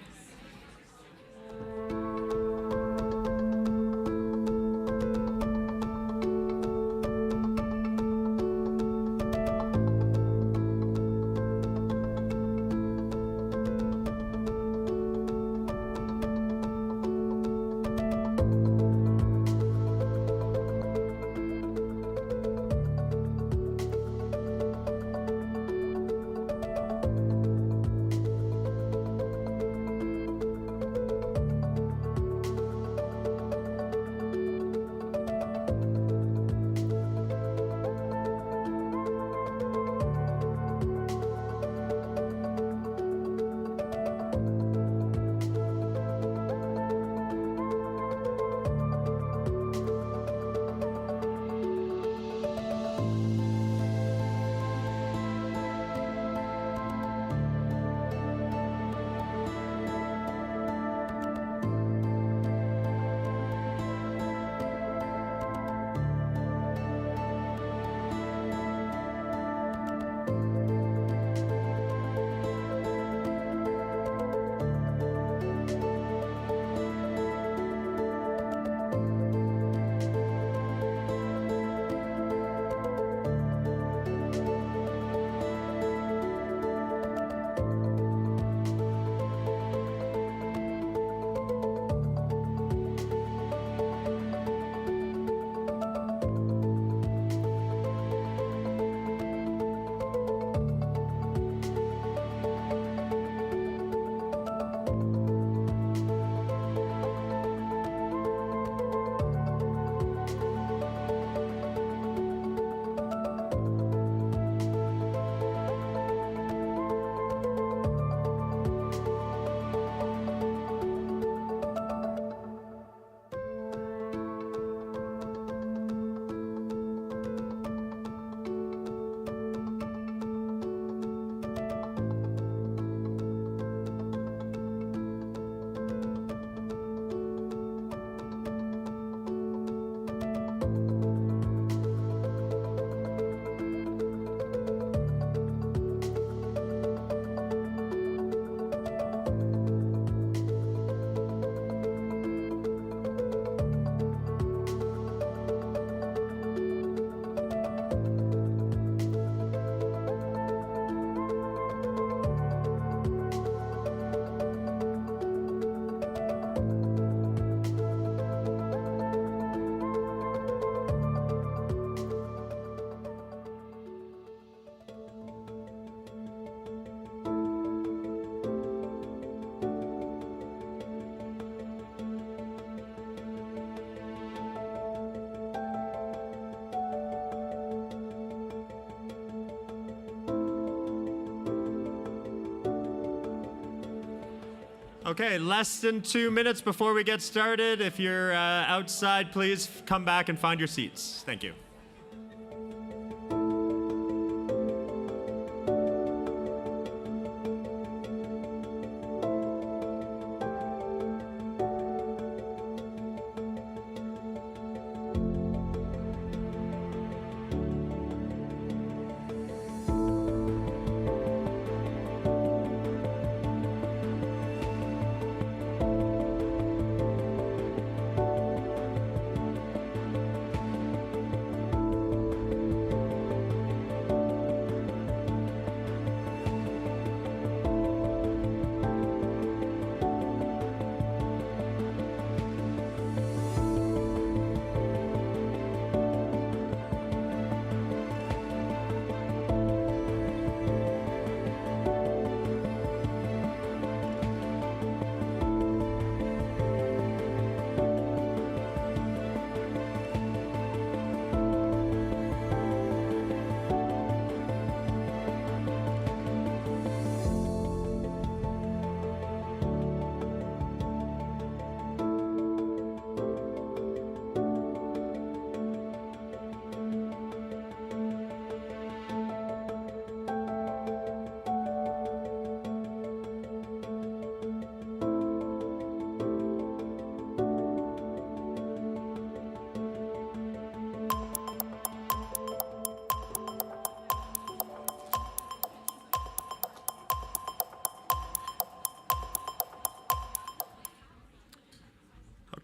Okay, less than 2 minutes before we get started. If you're outside, please come back and find your seats. Thank you.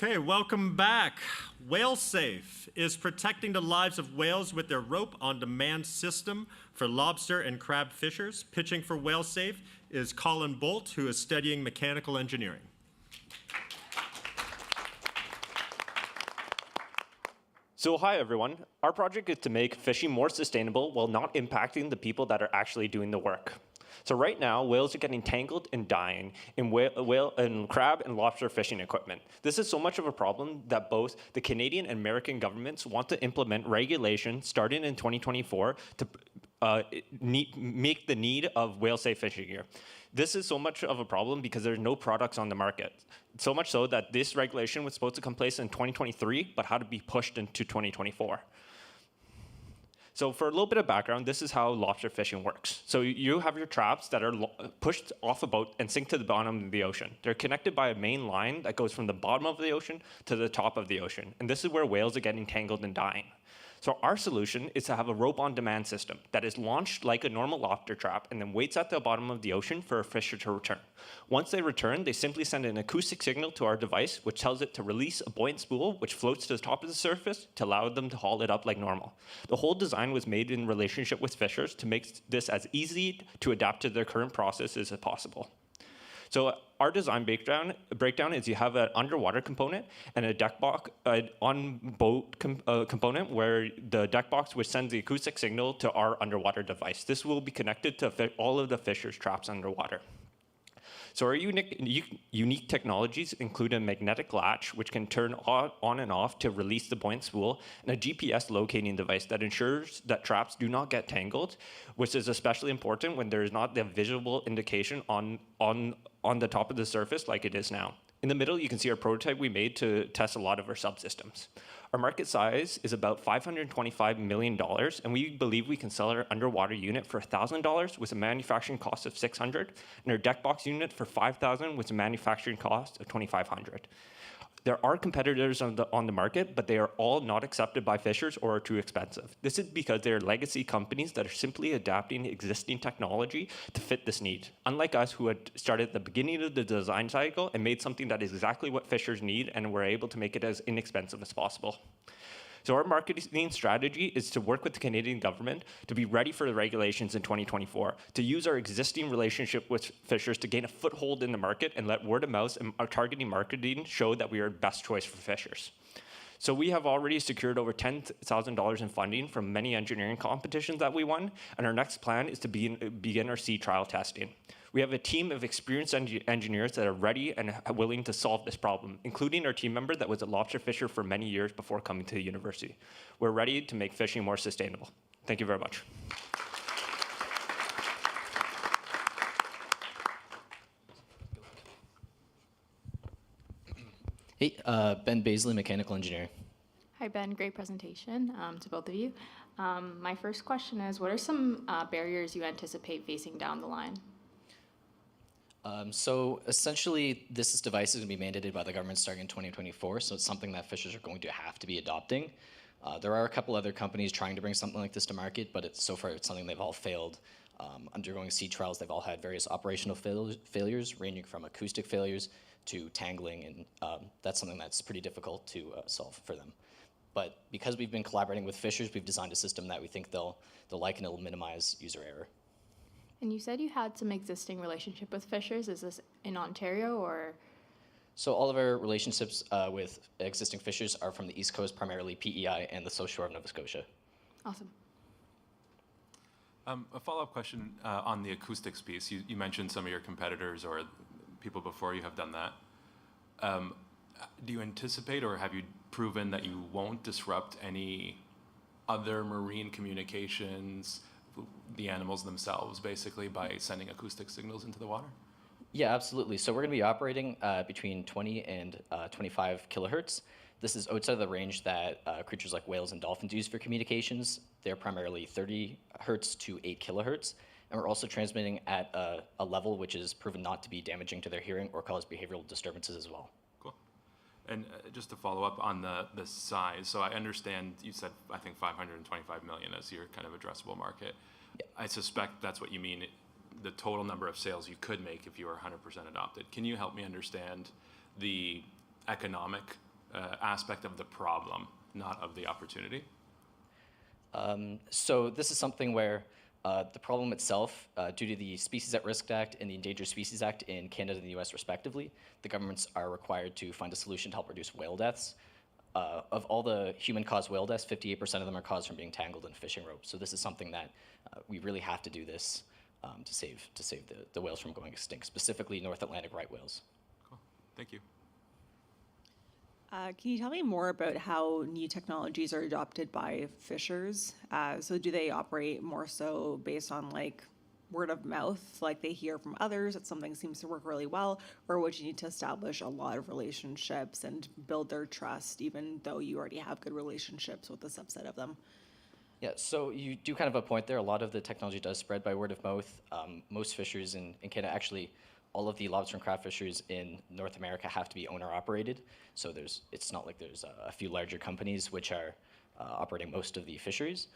Okay, welcome back. WhaleSafe is protecting the lives of whales with their rope-on-demand system for lobster and crab fishers. Pitching for WhaleSafe is Colin Bolt, who is studying mechanical engineering. So hi everyone. Our project is to make fishing more sustainable while not impacting the people that are actually doing the work. So right now, whales are getting tangled and dying in crab and lobster fishing equipment. This is so much of a problem that both the Canadian and American governments want to implement regulation starting in 2024 to make the need of whale-safe fishing gear. This is so much of a problem because there's no products on the market. So much so that this regulation was supposed to come place in 2023, but had to be pushed into 2024. So for a little bit of background, this is how lobster fishing works. So you have your traps that are pushed off a boat and sink to the bottom of the ocean. They're connected by a main line that goes from the bottom of the ocean to the top of the ocean. And this is where whales are getting tangled and dying. So our solution is to have a rope-on-demand system that is launched like a normal lobster trap and then waits at the bottom of the ocean for a fisher to return. Once they return, they simply send an acoustic signal to our device, which tells it to release a buoyant spool, which floats to the top of the surface to allow them to haul it up like normal. The whole design was made in relationship with fishers to make this as easy to adapt to their current processes as possible. So our design breakdown is you have an underwater component and a deck box on-boat component where the deck box which sends the acoustic signal to our underwater device. This will be connected to all of the fishers' traps underwater. So our unique technologies include a magnetic latch, which can turn on and off to release the buoyant spool, and a GPS locating device that ensures that traps do not get tangled, which is especially important when there is not the visible indication on the top of the surface like it is now. In the middle, you can see our prototype we made to test a lot of our subsystems. Our market size is about $525 million, and we believe we can sell our underwater unit for $1,000 with a manufacturing cost of $600, and our deck box unit for $5,000 with a manufacturing cost of $2,500. There are competitors on the market, but they are all not accepted by fishers or are too expensive. This is because they are legacy companies that are simply adapting existing technology to fit this need. Unlike us, who had started at the beginning of the design cycle and made something that is exactly what fishers need and were able to make it as inexpensive as possible. So our marketing strategy is to work with the Canadian government to be ready for the regulations in 2024, to use our existing relationship with fishers to gain a foothold in the market and let word of mouth and our targeting marketing show that we are the best choice for fishers. So we have already secured over $10,000 in funding from many engineering competitions that we won, and our next plan is to begin our sea trial testing. We have a team of experienced engineers that are ready and willing to solve this problem, including our team member that was a lobster fisher for many years before coming to the university. We're ready to make fishing more sustainable. Thank you very much. Hey, Ben Baisley, mechanical engineer. Hi, Ben. Great presentation to both of you. My first question is, what are some barriers you anticipate facing down the line? So essentially, this device is going to be mandated by the government starting in 2024, so it's something that fishers are going to have to be adopting. There are a couple other companies trying to bring something like this to market, but so far it's something they've all failed. Undergoing sea trials, they've all had various operational failures, ranging from acoustic failures to tangling, and that's something that's pretty difficult to solve for them. But because we've been collaborating with fishers, we've designed a system that we think they'll like and it'll minimize user error. And you said you had some existing relationship with fishers. Is this in Ontario or? So all of our relationships with existing fishers are from the East Coast, primarily PEI and the South Shore of Nova Scotia. Awesome. A follow-up question on the acoustics piece. You mentioned some of your competitors or people before you have done that. Do you anticipate or have you proven that you won't disrupt any other marine communications, the animals themselves, basically, by sending acoustic signals into the water? Yeah, absolutely. So we're going to be operating between 20 and 25 kilohertz. This is outside of the range that creatures like whales and dolphins use for communications. They're primarily 30 hertz to 8 kilohertz. And we're also transmitting at a level which is proven not to be damaging to their hearing or cause behavioral disturbances as well. Cool. And just to follow up on the size, so I understand you said, I think, 525 million as your kind of addressable market. Yeah. I suspect that's what you mean, the total number of sales you could make if you were 100% adopted. Can you help me understand the economic aspect of the problem, not of the opportunity? So this is something where the problem itself, due to the Species at Risk Act and the Endangered Species Act in Canada and the US respectively, the governments are required to find a solution to help reduce whale deaths. Of all the human-caused whale deaths, 58% of them are caused from being tangled in fishing ropes. So this is something that we really have to do this to save the whales from going extinct, specifically North Atlantic right whales. Cool. Thank you. Can you tell me more about how new technologies are adopted by fishers? So do they operate more so based on like word of mouth, like they hear from others that something seems to work really well, or would you need to establish a lot of relationships and build their trust, even though you already have good relationships with a subset of them? Yeah, so you do kind of a point there. A lot of the technology does spread by word of mouth. Most fishers in Canada, actually, all of the lobster and crab fishers in North America have to be owner operated. So it's not like there's a few larger companies which are operating most of the fisheries.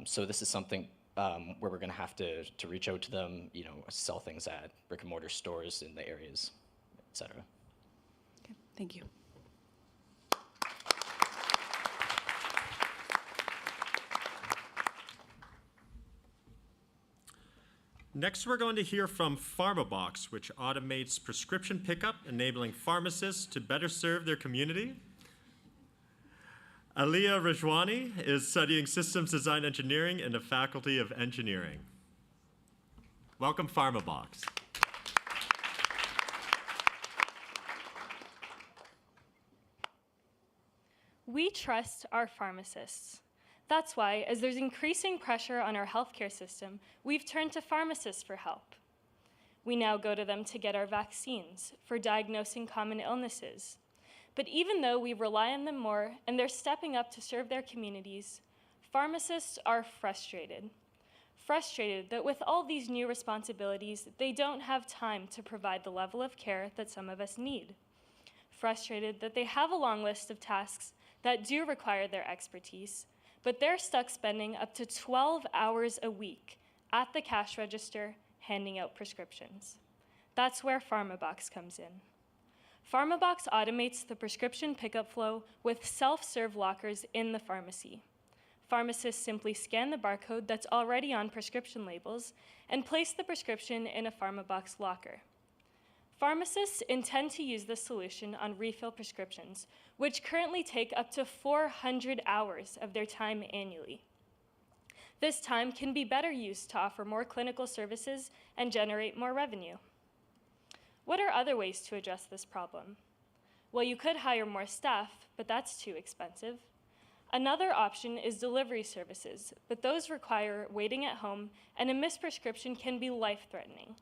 So this is something where we're going to have to reach out to them, sell things at brick and mortar stores in the areas, et cetera. Okay, thank you. Next, we're going to hear from Pharmabox, which automates prescription pickup, enabling pharmacists to better serve their community. Aliyah Rajwani is studying systems design engineering in the Faculty of Engineering. Welcome, Pharmabox. We trust our pharmacists. That's why, as there's increasing pressure on our healthcare system, we've turned to pharmacists for help. We now go to them to get our vaccines, for diagnosing common illnesses. But even though we rely on them more and they're stepping up to serve their communities, pharmacists are frustrated. Frustrated that with all these new responsibilities, they don't have time to provide the level of care that some of us need. Frustrated that they have a long list of tasks that do require their expertise, but they're stuck spending up to 12 hours a week at the cash register handing out prescriptions. That's where Pharmabox comes in. Pharmabox automates the prescription pickup flow with self-serve lockers in the pharmacy. Pharmacists simply scan the barcode that's already on prescription labels and place the prescription in a Pharmabox locker. Pharmacists intend to use this solution on refill prescriptions, which currently take up to 400 hours of their time annually. This time can be better used to offer more clinical services and generate more revenue. What are other ways to address this problem? Well, you could hire more staff, but that's too expensive. Another option is delivery services, but those require waiting at home, and a missed prescription can be life-threatening.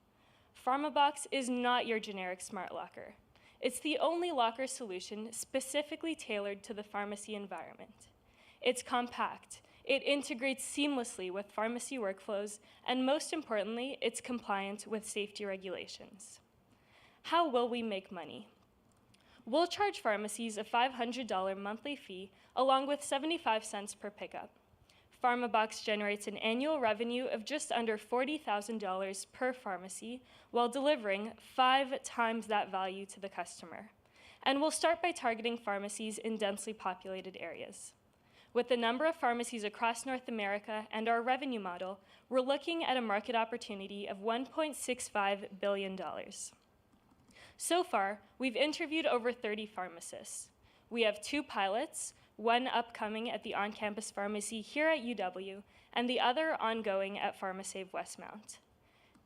Pharmabox is not your generic smart locker. It's the only locker solution specifically tailored to the pharmacy environment. It's compact, it integrates seamlessly with pharmacy workflows, and most importantly, it's compliant with safety regulations. How will we make money? We'll charge pharmacies a $500 monthly fee along with 75 cents per pickup. Pharmabox generates an annual revenue of just under $40,000 per pharmacy while delivering 5 times that value to the customer. And we'll start by targeting pharmacies in densely populated areas. With the number of pharmacies across North America and our revenue model, we're looking at a market opportunity of $1.65 billion. So far, we've interviewed over 30 pharmacists. We have 2 pilots, one upcoming at the on-campus pharmacy here at UW, and the other ongoing at PharmaSave Westmount.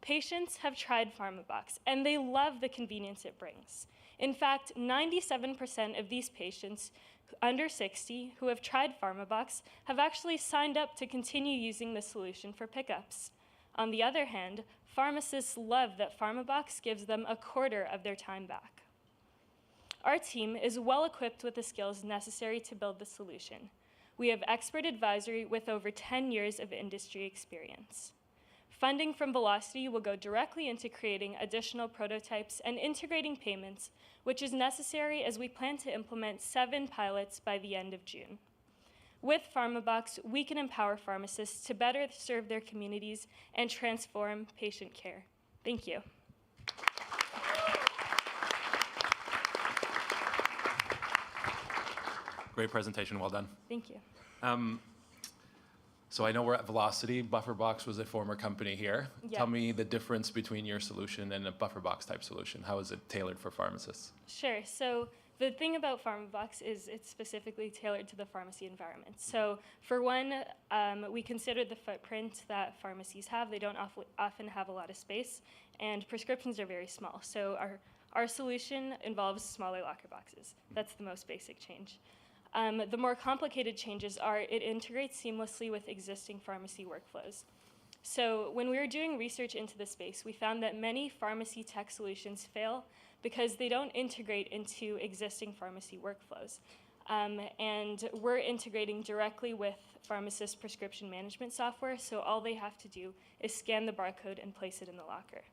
Patients have tried Pharmabox, and they love the convenience it brings. In fact, 97% of these patients under 60 who have tried Pharmabox have actually signed up to continue using the solution for pickups. On the other hand, pharmacists love that Pharmabox gives them a quarter of their time back. Our team is well equipped with the skills necessary to build the solution. We have expert advisory with over 10 years of industry experience. Funding from Velocity will go directly into creating additional prototypes and integrating payments, which is necessary as we plan to implement 7 pilots by the end of June. With Pharmabox, we can empower pharmacists to better serve their communities and transform patient care. Thank you. Great presentation, well done. Thank you. So I know we're at Velocity. Bufferbox was a former company here. Yeah. Tell me the difference between your solution and a Bufferbox type solution. How is it tailored for pharmacists? Sure. So the thing about Pharmabox is it's specifically tailored to the pharmacy environment. So for one, we consider the footprint that pharmacies have. They don't often have a lot of space, and prescriptions are very small. So our solution involves smaller locker boxes. That's the most basic change. The more complicated changes are it integrates seamlessly with existing pharmacy workflows. So when we were doing research into the space, we found that many pharmacy tech solutions fail because they don't integrate into existing pharmacy workflows. And we're integrating directly with pharmacist prescription management software, so all they have to do is scan the barcode and place it in the locker.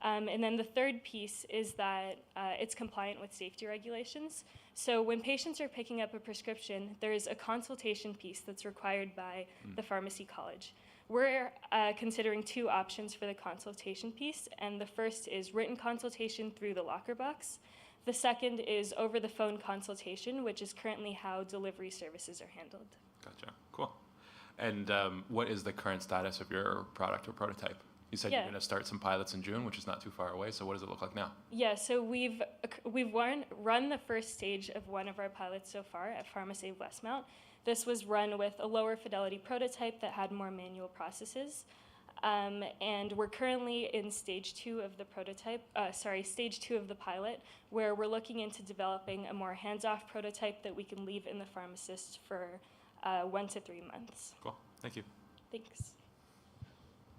And then the third piece is that it's compliant with safety regulations. So when patients are picking up a prescription, there is a consultation piece that's required by the pharmacy college. We're considering two options for the consultation piece, and the first is written consultation through the locker box. The second is over-the-phone consultation, which is currently how delivery services are handled. Gotcha, cool. And what is the current status of your product or prototype? You said you're going to start some pilots in June, which is not too far away. So what does it look like now? Yeah, so we've run the first stage of one of our pilots so far at PharmaSave Westmount. This was run with a lower fidelity prototype that had more manual processes. And we're currently in stage 2 of the stage 2 of the pilot, where we're looking into developing a more hands-off prototype that we can leave in the pharmacist for 1 to 3 months. Cool, thank you. Thanks.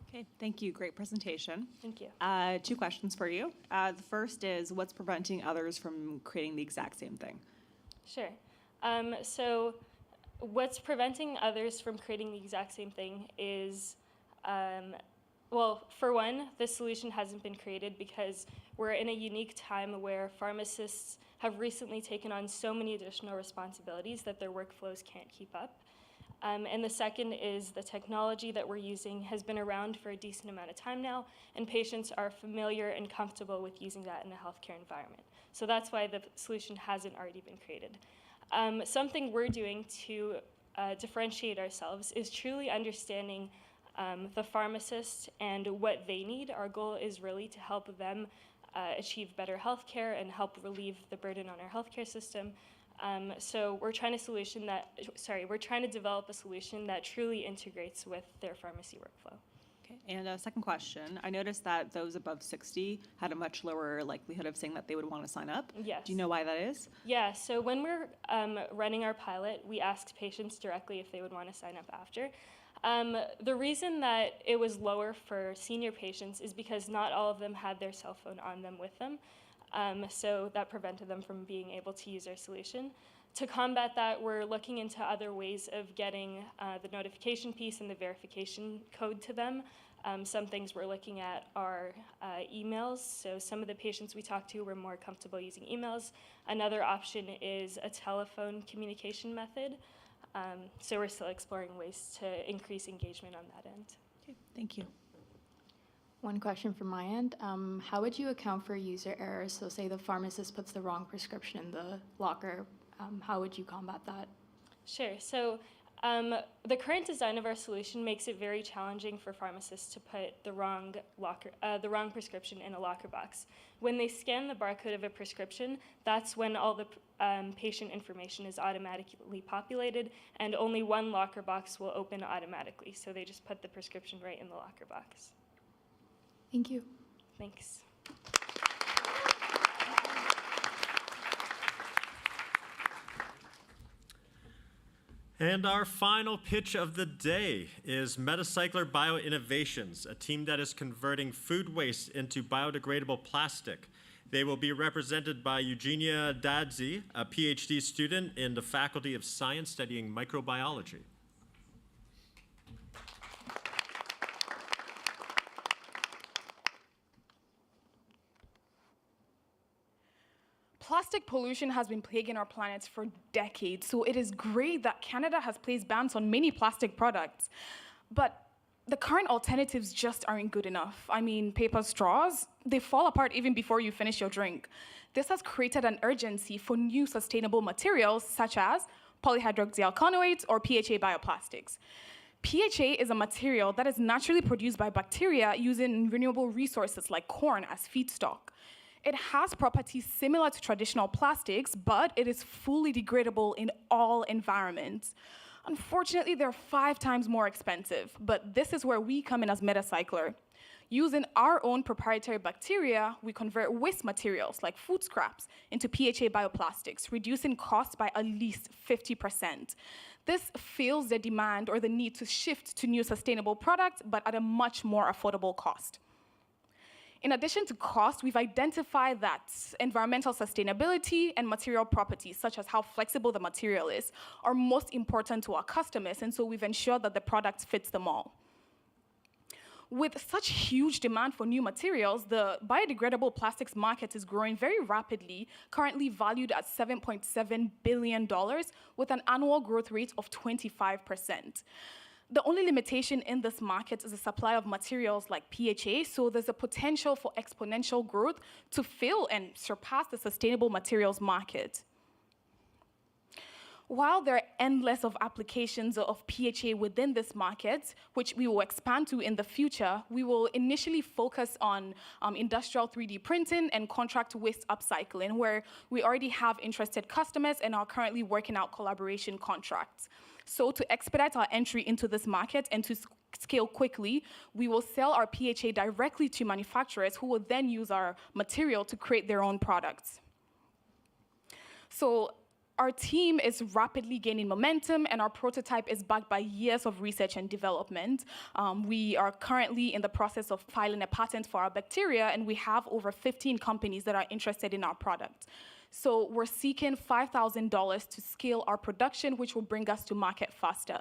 Okay, thank you. Great presentation. Thank you. 2 questions for you. The first is, what's preventing others from creating the exact same thing? Sure. So what's preventing others from creating the exact same thing is, well, for one, the solution hasn't been created because we're in a unique time where pharmacists have recently taken on so many additional responsibilities that their workflows can't keep up. And the second is the technology that we're using has been around for a decent amount of time now, and patients are familiar and comfortable with using that in a healthcare environment. So that's why the solution hasn't already been created. Something we're doing to differentiate ourselves is truly understanding the pharmacist and what they need. Our goal is really to help them achieve better healthcare and help relieve the burden on our healthcare system. So we're trying to develop a solution that truly integrates with their pharmacy workflow. Okay, and a second question. I noticed that those above 60 had a much lower likelihood of saying that they would want to sign up. Yes. Do you know why that is? Yeah, so when we're running our pilot, we asked patients directly if they would want to sign up after. The reason that it was lower for senior patients is because not all of them had their cell phone on them with them. So that prevented them from being able to use our solution. To combat that, we're looking into other ways of getting the notification piece and the verification code to them. Some things we're looking at are emails. So some of the patients we talked to were more comfortable using emails. Another option is a telephone communication method. So we're still exploring ways to increase engagement on that end. Okay, thank you. One question from my end. How would you account for user errors? So say the pharmacist puts the wrong prescription in the locker. How would you combat that? Sure. So the current design of our solution makes it very challenging for pharmacists to put the wrong prescription in a locker box. When they scan the barcode of a prescription, that's when all the patient information is automatically populated, and only one locker box will open automatically. So they just put the prescription right in the locker box. Thank you. Thanks. And our final pitch of the day is Metacycler Bio Innovations, a team that is converting food waste into biodegradable plastic. They will be represented by Eugenia Dadzi, a PhD student in the Faculty of Science studying microbiology. Plastic pollution has been plaguing our planet for decades, so it is great that Canada has placed bans on many plastic products. But the current alternatives just aren't good enough. I mean, paper straws, they fall apart even before you finish your drink. This has created an urgency for new sustainable materials such as polyhydroxyalkanoates, or PHA bioplastics. PHA is a material that is naturally produced by bacteria using renewable resources like corn as feedstock. It has properties similar to traditional plastics, but it is fully degradable in all environments. Unfortunately, they're 5 times more expensive, but this is where we come in as Metacycler. Using our own proprietary bacteria, we convert waste materials like food scraps into PHA bioplastics, reducing costs by at least 50%. This fills the demand or the need to shift to new sustainable products, but at a much more affordable cost. In addition to cost, we've identified that environmental sustainability and material properties, such as how flexible the material is, are most important to our customers, and so we've ensured that the product fits them all. With such huge demand for new materials, the biodegradable plastics market is growing very rapidly, currently valued at $7.7 billion, with an annual growth rate of 25%. The only limitation in this market is the supply of materials like PHA, so there's a potential for exponential growth to fill and surpass the sustainable materials market. While there are endless of applications of PHA within this market, which we will expand to in the future, we will initially focus on industrial 3D printing and contract waste upcycling, where we already have interested customers and are currently working out collaboration contracts. So to expedite our entry into this market and to scale quickly, we will sell our PHA directly to manufacturers who will then use our material to create their own products. So our team is rapidly gaining momentum, and our prototype is backed by years of research and development. We are currently in the process of filing a patent for our bacteria, and we have over 15 companies that are interested in our product. So we're seeking $5,000 to scale our production, which will bring us to market faster.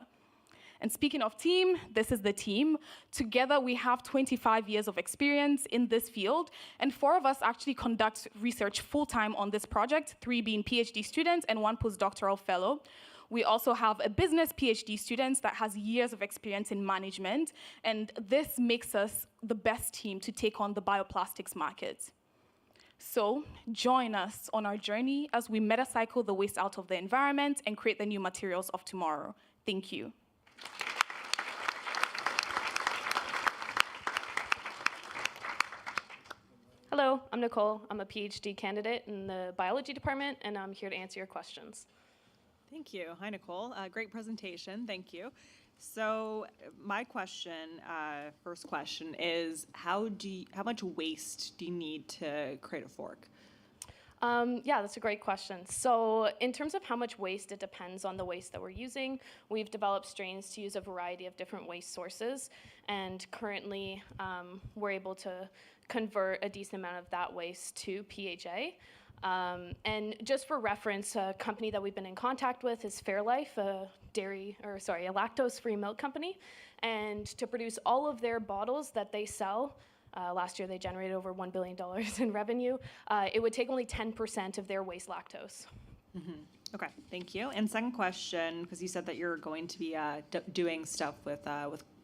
And speaking of team, this is the team. Together, we have 25 years of experience in this field, and 4 of us actually conduct research full-time on this project, 3 being PhD students and 1 postdoctoral fellow. We also have a business PhD student that has years of experience in management, and this makes us the best team to take on the bioplastics market. So join us on our journey as we metacycle the waste out of the environment and create the new materials of tomorrow. Thank you. Hello, I'm Nicole. I'm a PhD candidate in the biology department, and I'm here to answer your questions. Thank you. Hi, Nicole. Great presentation. Thank you. So my question, first question is, how much waste do you need to create a fork? Yeah, that's a great question. So in terms of how much waste, it depends on the waste that we're using. We've developed strains to use a variety of different waste sources, and currently we're able to convert a decent amount of that waste to PHA. And just for reference, a company that we've been in contact with is Fairlife, a lactose-free milk company. And to produce all of their bottles that they sell, last year they generated over $1 billion in revenue, it would take only 10% of their waste lactose. Mm-hmm. Okay, thank you. And second question, because you said that you're going to be doing stuff with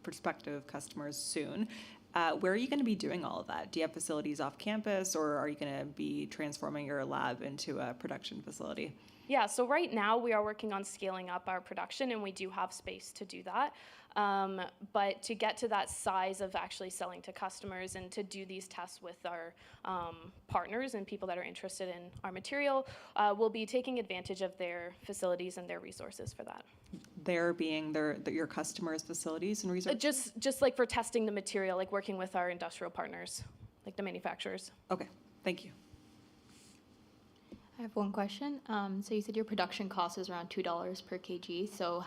prospective customers soon. Where are you going to be doing all of that? Do you have facilities off campus, or are you going to be transforming your lab into a production facility? Yeah, so right now we are working on scaling up our production, and we do have space to do that. But to get to that size of actually selling to customers and to do these tests with our partners and people that are interested in our material, we'll be taking advantage of their facilities and their resources for that. There being your customers' facilities and resources? Just like for testing the material, like working with our industrial partners, like the manufacturers. Okay, thank you. I have one question. So you said your production cost is around $2 per kg. So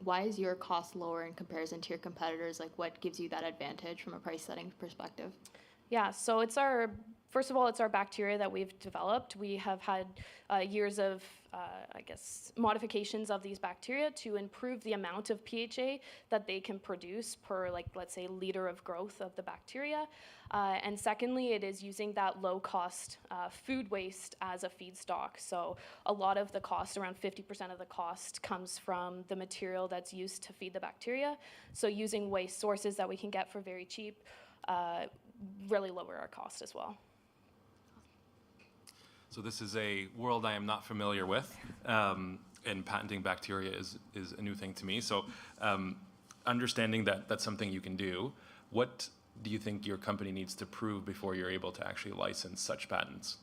why is your cost lower in comparison to your competitors? Like, what gives you that advantage from a price setting perspective? Yeah, so first of all, it's our bacteria that we've developed. We have had years of, modifications of these bacteria to improve the amount of PHA that they can produce per, let's say, liter of growth of the bacteria. And secondly, it is using that low-cost food waste as a feedstock. So a lot of the cost, around 50% of the cost, comes from the material that's used to feed the bacteria. So using waste sources that we can get for very cheap really lower our cost as well. So this is a world I am not familiar with. and patenting bacteria is a new thing to me. So understanding that that's something you can do, what do you think your company needs to prove before you're able to actually license such patents?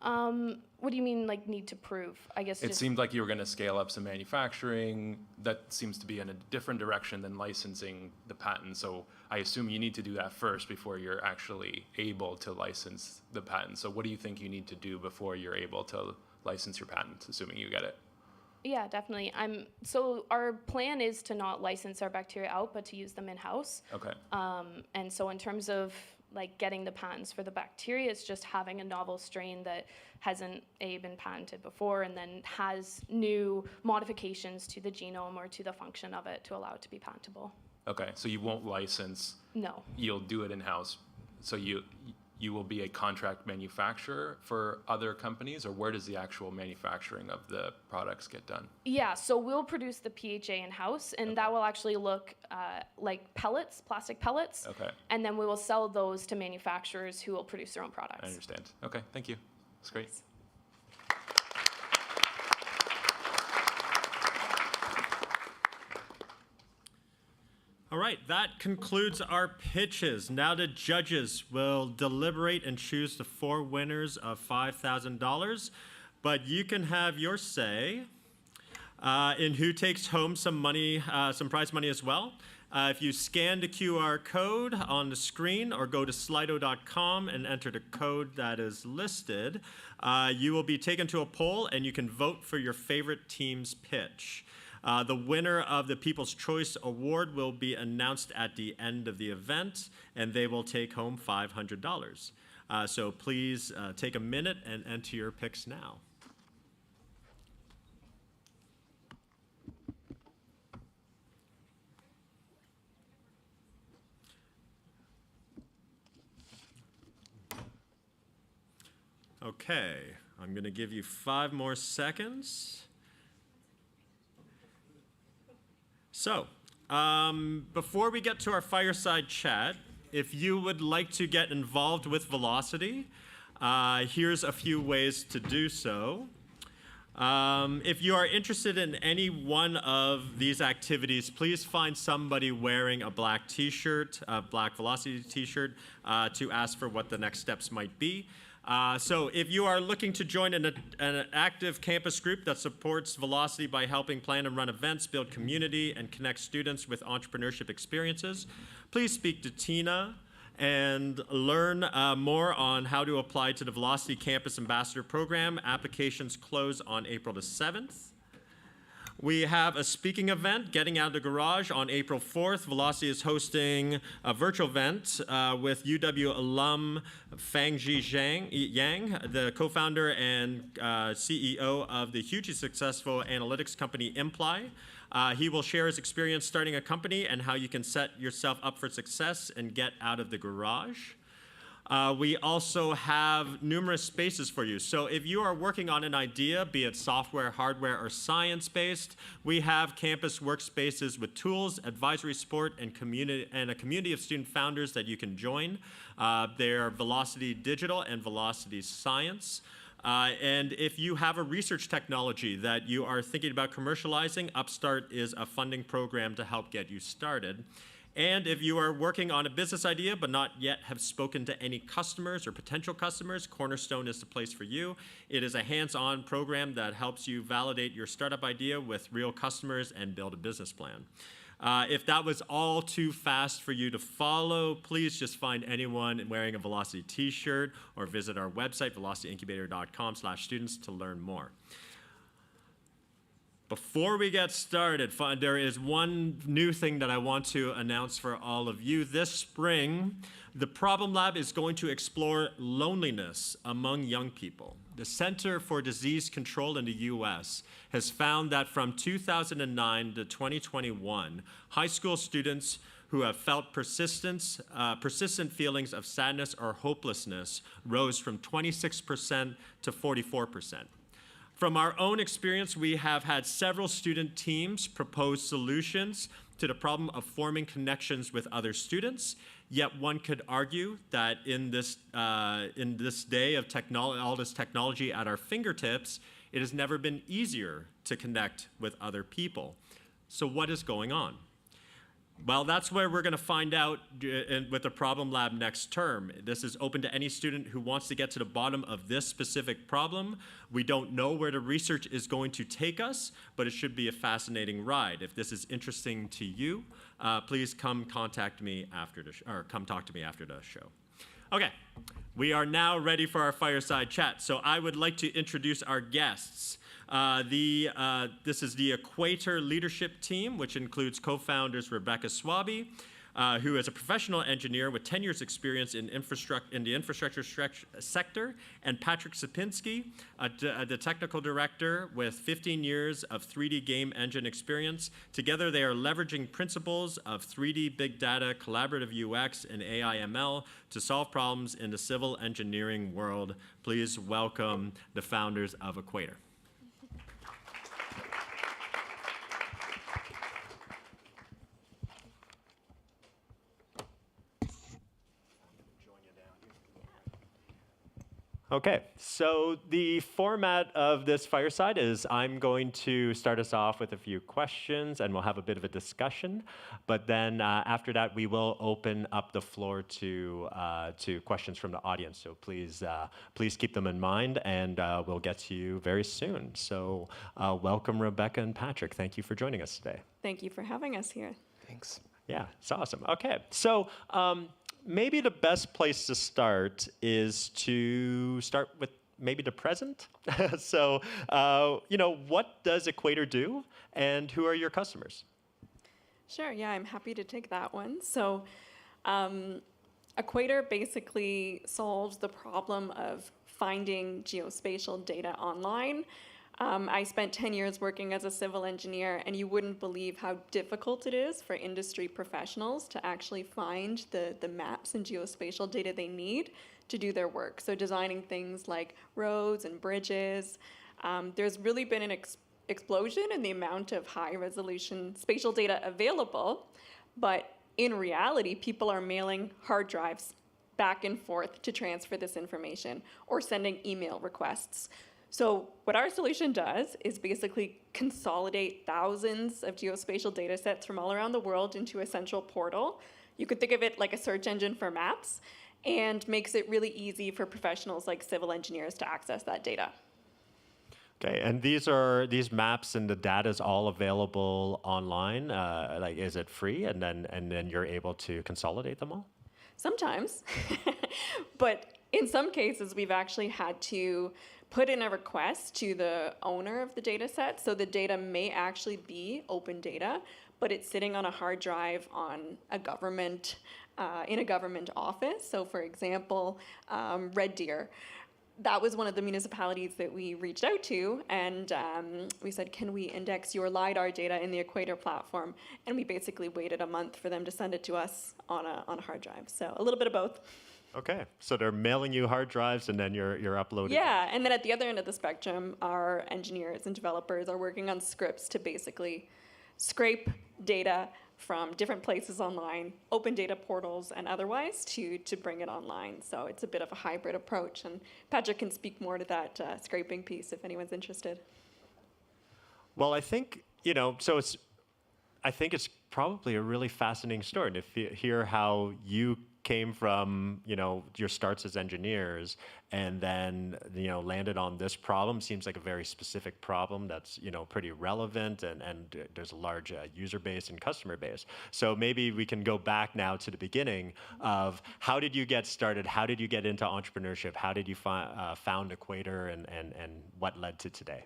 What do you mean, like, need to prove? I guess It seemed like you were going to scale up some manufacturing. That seems to be in a different direction than licensing the patent. So I assume you need to do that first before you're actually able to license the patent. So what do you think you need to do before you're able to license your patent, assuming you get it? Yeah, definitely. So our plan is to not license our bacteria out, but to use them in-house. Okay. And so in terms of like getting the patents for the bacteria, it's just having a novel strain that hasn't been patented before and then has new modifications to the genome or to the function of it to allow it to be patentable. Okay, so you won't license. No. You'll do it in-house. So you will be a contract manufacturer for other companies, or where does the actual manufacturing of the products get done? Yeah, so we'll produce the PHA in-house, and that will actually look like pellets, plastic pellets. Okay. And then we will sell those to manufacturers who will produce their own products. I understand. Okay, thank you. That's great. All right, that concludes our pitches. Now the judges will deliberate and choose the 4 winners of $5,000, but you can have your say in who takes home some money, some prize money as well. If you scan the QR code on the screen or go to slido.com and enter the code that is listed, you will be taken to a poll and you can vote for your favorite team's pitch. The winner of the People's Choice Award will be announced at the end of the event, and they will take home $500. So please take a minute and enter your picks now. Okay, I'm going to give you 5 more seconds. So, before we get to our fireside chat, if you would like to get involved with Velocity, here's a few ways to do so. If you are interested in any one of these activities, please find somebody wearing a black t-shirt, a black Velocity t-shirt, to ask for what the next steps might be. So if you are looking to join an active campus group that supports Velocity by helping plan and run events, build community, and connect students with entrepreneurship experiences, please speak to Tina and learn more on how to apply to the Velocity Campus Ambassador Program. Applications close on April the 7th. We have a speaking event, Getting Out of the Garage, on April 4th. Velocity is hosting a virtual event with UW alum Fangji Yang, the co-founder and CEO of the hugely successful analytics company Imply. He will share his experience starting a company and how you can set yourself up for success and get out of the garage. We also have numerous spaces for you. So if you are working on an idea, be it software, hardware, or science-based, we have campus workspaces with tools, advisory support, and a community of student founders that you can join. They are Velocity Digital and Velocity Science. And if you have a research technology that you are thinking about commercializing, Upstart is a funding program to help get you started. And if you are working on a business idea but not yet have spoken to any customers or potential customers, Cornerstone is the place for you. It is a hands-on program that helps you validate your startup idea with real customers and build a business plan. If that was all too fast for you to follow, please just find anyone wearing a Velocity t-shirt or visit our website, velocityincubator.com/students, to learn more. Before we get started, there is one new thing that I want to announce for all of you. This spring, the Problem Lab is going to explore loneliness among young people. The Center for Disease Control in the U.S. has found that from 2009 to 2021, high school students who have felt persistent feelings of sadness or hopelessness rose from 26% to 44%. From our own experience, we have had several student teams propose solutions to the problem of forming connections with other students. Yet one could argue that in this day of all this technology at our fingertips, It has never been easier to connect with other people. So what is going on? Well, that's where we're going to find out with the Problem Lab next term. This is open to any student who wants to get to the bottom of this specific problem. We don't know where the research is going to take us, but it should be a fascinating ride. If this is interesting to you, please come contact me after or come talk to me after the show. Okay, we are now ready for our fireside chat. So I would like to introduce our guests. This is the Equator leadership team, which includes co-founders Rebecca Swaby, who is a professional engineer with 10 years experience in the infrastructure sector, and Patrick Sapinski, the technical director with 15 years of 3D game engine experience. Together, they are leveraging principles of 3D big data, collaborative UX, and AI/ML to solve problems in the civil engineering world. Please welcome the founders of Equator. Okay, so the format of this fireside is I'm going to start us off with a few questions and we'll have a bit of a discussion. But then after that, we will open up the floor to questions from the audience. So please keep them in mind and we'll get to you very soon. So welcome, Rebecca and Patrick. Thank you for joining us today. Thank you for having us here. Thanks. Yeah, it's awesome. Okay, so maybe the best place to start is to start with maybe the present. So, what does Equator do, and who are your customers? Sure, yeah, I'm happy to take that one. So, Equator basically solves the problem of finding geospatial data online. I spent 10 years working as a civil engineer, and you wouldn't believe how difficult it is for industry professionals to actually find the maps and geospatial data they need to do their work. So designing things like roads and bridges. There's really been an explosion in the amount of high-resolution spatial data available, but in reality, people are mailing hard drives back and forth to transfer this information or sending email requests. So what our solution does is basically consolidate thousands of geospatial data sets from all around the world into a central portal. You could think of it like a search engine for maps, and makes it really easy for professionals like civil engineers to access that data. Okay, and these maps and the data is all available online. Is it free, and then you're able to consolidate them all? Sometimes, but in some cases, we've actually had to put in a request to the owner of the data set. So the data may actually be open data, but it's sitting on a hard drive on a government, in a government office. So for example, Red Deer, that was one of the municipalities that we reached out to, and we said, can we index your LiDAR data in the Equator platform? And we basically waited a month for them to send it to us on a hard drive. So a little bit of both. Okay, so they're mailing you hard drives and then you're uploading. Yeah, and then at the other end of the spectrum, our engineers and developers are working on scripts to basically scrape data from different places online, open data portals and otherwise to bring it online. So it's a bit of a hybrid approach, and Patrick can speak more to that scraping piece if anyone's interested. Well, I think, I think it's probably a really fascinating story to hear how you came from, your starts as engineers and then, landed on this problem. Seems like a very specific problem that's, pretty relevant and there's a large user base and customer base. So maybe we can go back now to the beginning of how did you get started? How did you get into entrepreneurship? How did you found Equator and what led to today?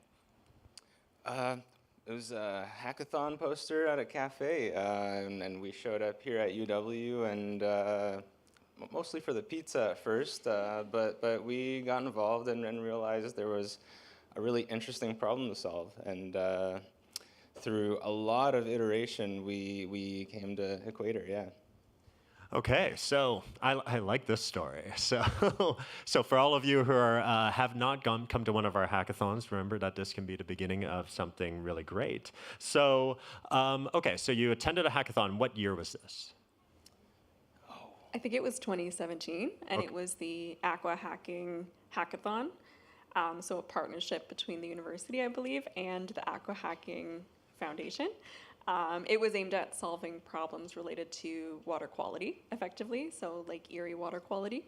It was a hackathon poster at a cafe, and we showed up here at UW, and mostly for the pizza at first, but we got involved and realized there was a really interesting problem to solve, and through a lot of iteration, we came to Equator, yeah. Okay, so I like this story. So for all of you who have not come to one of our hackathons, remember that this can be the beginning of something really great. So, okay, so you attended a hackathon. What year was this? I think it was 2017, and it was the Aqua Hacking Hackathon. So a partnership between the university, I believe, and the Aqua Hacking Foundation. It was aimed at solving problems related to water quality, effectively, so like Erie water quality.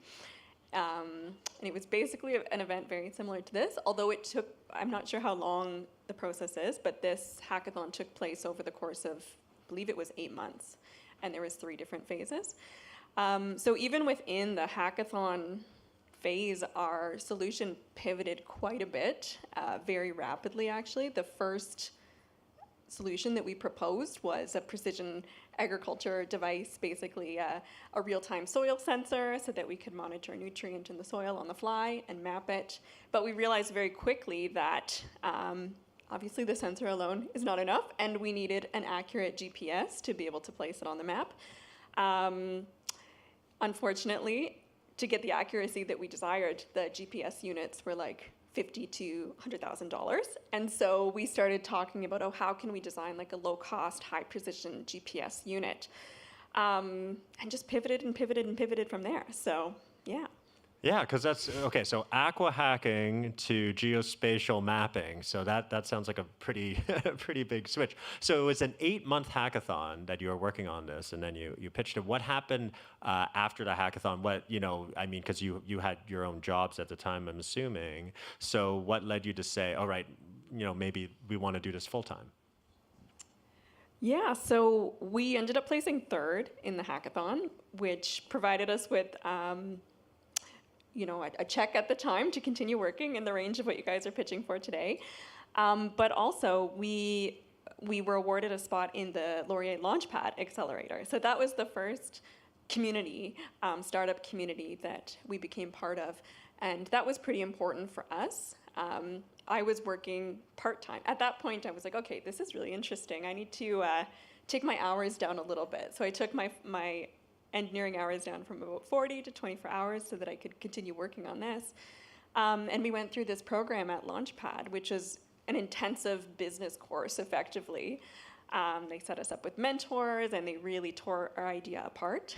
And it was basically an event very similar to this, although it took, I'm not sure how long the process is, but this hackathon took place over the course of, I believe it was 8 months, and there was 3 different phases. So even within the hackathon phase, our solution pivoted quite a bit, very rapidly actually. The first solution that we proposed was a precision agriculture device, basically a real-time soil sensor so that we could monitor nutrient in the soil on the fly and map it. But we realized very quickly that obviously the sensor alone is not enough, and we needed an accurate GPS to be able to place it on the map. Unfortunately, to get the accuracy that we desired, the GPS units were like $50,000 to $100,000. And so we started talking about, oh, how can we design like a low-cost, high-precision GPS unit? And just pivoted and pivoted and pivoted from there. So, yeah. Yeah, because that's, okay, so aqua hacking to geospatial mapping. So that sounds like a pretty pretty big switch. So it was an 8-month hackathon that you were working on this, and then you pitched it. What happened after the hackathon? What, I mean, because you had your own jobs at the time, I'm assuming. So what led you to say, all right, maybe we want to do this full time? Yeah, so we ended up placing 3rd in the hackathon, which provided us with a check at the time to continue working in the range of what you guys are pitching for today. But also, we were awarded a spot in the Laurier Launchpad Accelerator. So that was the first community, startup community that we became part of. And that was pretty important for us. I was working part-time. At that point, I was like, okay, this is really interesting. I need to take my hours down a little bit. So I took my engineering hours down from about 40 to 24 hours so that I could continue working on this. And we went through this program at Launchpad, which is an intensive business course, effectively. They set us up with mentors, and they really tore our idea apart,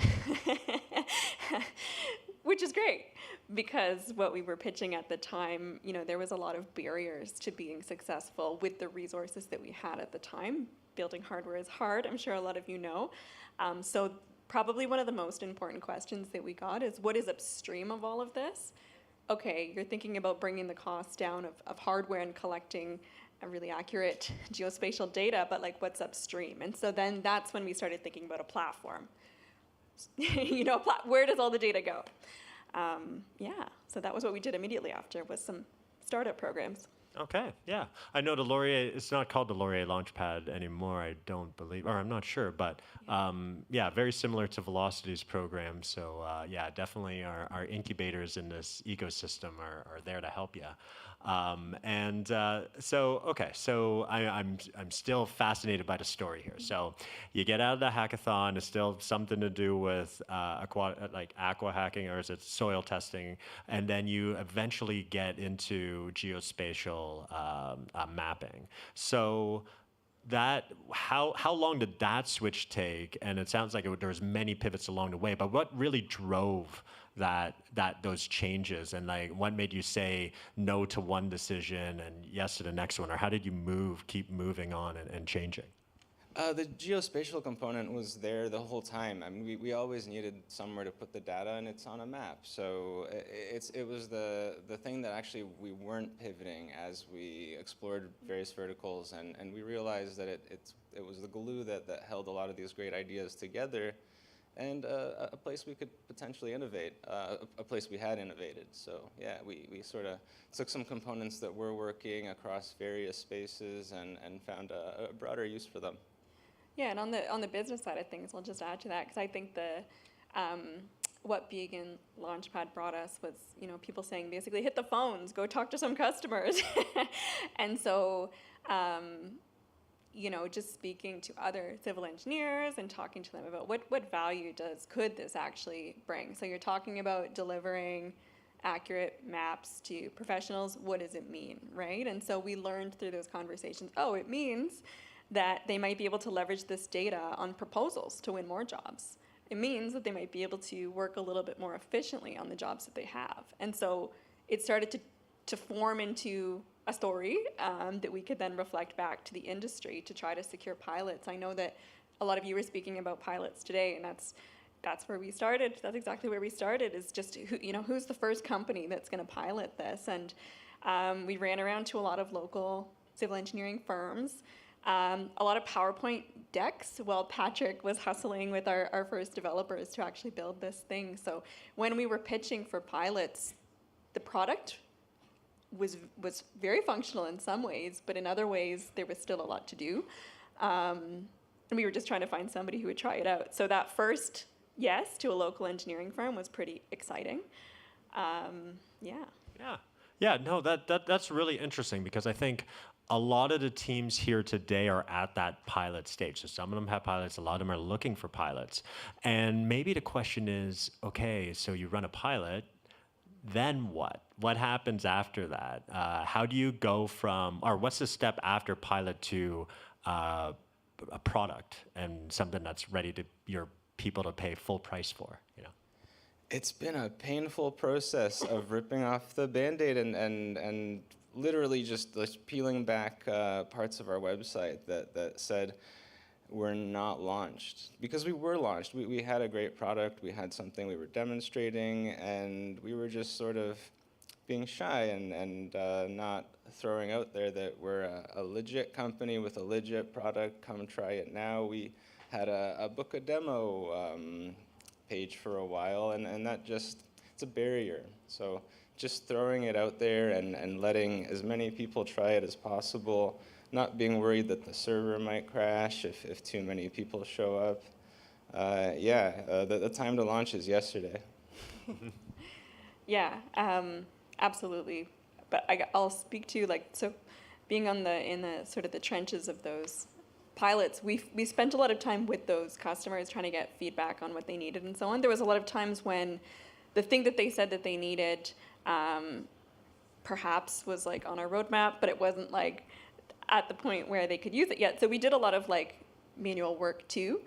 which is great, because what we were pitching at the time, there was a lot of barriers to being successful with the resources that we had at the time. Building hardware is hard, I'm sure a lot of you know. So probably one of the most important questions that we got is, what is upstream of all of this? Okay, you're thinking about bringing the cost down of hardware and collecting a really accurate geospatial data, but like, what's upstream? And so then that's when we started thinking about a platform. Where does all the data go? Yeah, so that was what we did immediately after, was some startup programs. Okay, yeah. I know the Laurier, it's not called the Laurier Launchpad anymore, I don't believe, or I'm not sure, but yeah, very similar to Velocity's program. So yeah, definitely our incubators in this ecosystem are there to help you. So I'm still fascinated by the story here. So you get out of the hackathon, it's still something to do with aqua hacking, or is it soil testing? And then you eventually get into geospatial mapping. So how long did that switch take? And it sounds like there was many pivots along the way, but what really drove those changes, and like what made you say no to one decision and yes to the next one, or how did you keep moving on and changing? The geospatial component was there the whole time. I mean, we always needed somewhere to put the data, and it's on a map. So it was the thing that actually we weren't pivoting as we explored various verticals, and we realized that it was the glue that held a lot of these great ideas together, and a place we could potentially innovate, a place we had innovated. So yeah, we sort of took some components that were working across various spaces and found a broader use for them. Yeah, and on the business side of things, I'll just add to that, because I think what being in Launchpad brought us was, people saying basically, hit the phones, go talk to some customers. And so, just speaking to other civil engineers and talking to them about what value could this actually bring. So you're talking about delivering accurate maps to professionals. What does it mean, right? And so we learned through those conversations, it means that they might be able to leverage this data on proposals to win more jobs. It means that they might be able to work a little bit more efficiently on the jobs that they have. And so it started to to form into a story that we could then reflect back to the industry to try to secure pilots. I know that a lot of you were speaking about pilots today, and that's where we started. That's exactly where we started, is just who's the first company that's going to pilot this. And we ran around to a lot of local civil engineering firms, a lot of PowerPoint decks while Patrick was hustling with our first developers to actually build this thing. So when we were pitching for pilots, the product was very functional in some ways, but in other ways there was still a lot to do. And we were just trying to find somebody who would try it out. So that first yes to a local engineering firm was pretty exciting. Yeah, no, that's really interesting, because I think a lot of the teams here today are at that pilot stage. So some of them have pilots, a lot of them are looking for pilots. And maybe the question is, okay, so you run a pilot, then what? What happens after that? How do you go from, or what's the step after pilot to a product and something that's ready to your people to pay full price for? It's been a painful process of ripping off the Band-Aid and literally just peeling back parts of our website that said we're not launched. Because we were launched. We had a great product. We had something we were demonstrating, and we were just sort of being shy and not throwing out there that we're a legit company with a legit product. Come try it now. We had a book a demo page for a while, and that just, it's a barrier. So just throwing it out there and letting as many people try it as possible, not being worried that the server might crash if too many people show up. The time to launch is yesterday. Yeah, absolutely. But I'll speak to so being in the sort of the trenches of those pilots, we spent a lot of time with those customers trying to get feedback on what they needed and so on. There was a lot of times when the thing that they said that they needed perhaps was on our roadmap, but it wasn't at the point where they could use it yet. So we did a lot of manual work too.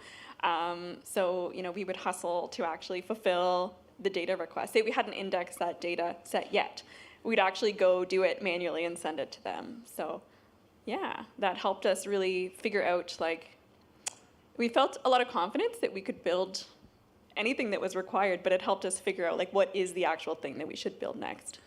So we would hustle to actually fulfill the data request. Say we hadn't indexed that data set yet, we'd actually go do it manually and send it to them. So yeah, that helped us really figure out, we felt a lot of confidence that we could build anything that was required, but it helped us figure out, what is the actual thing that we should build next.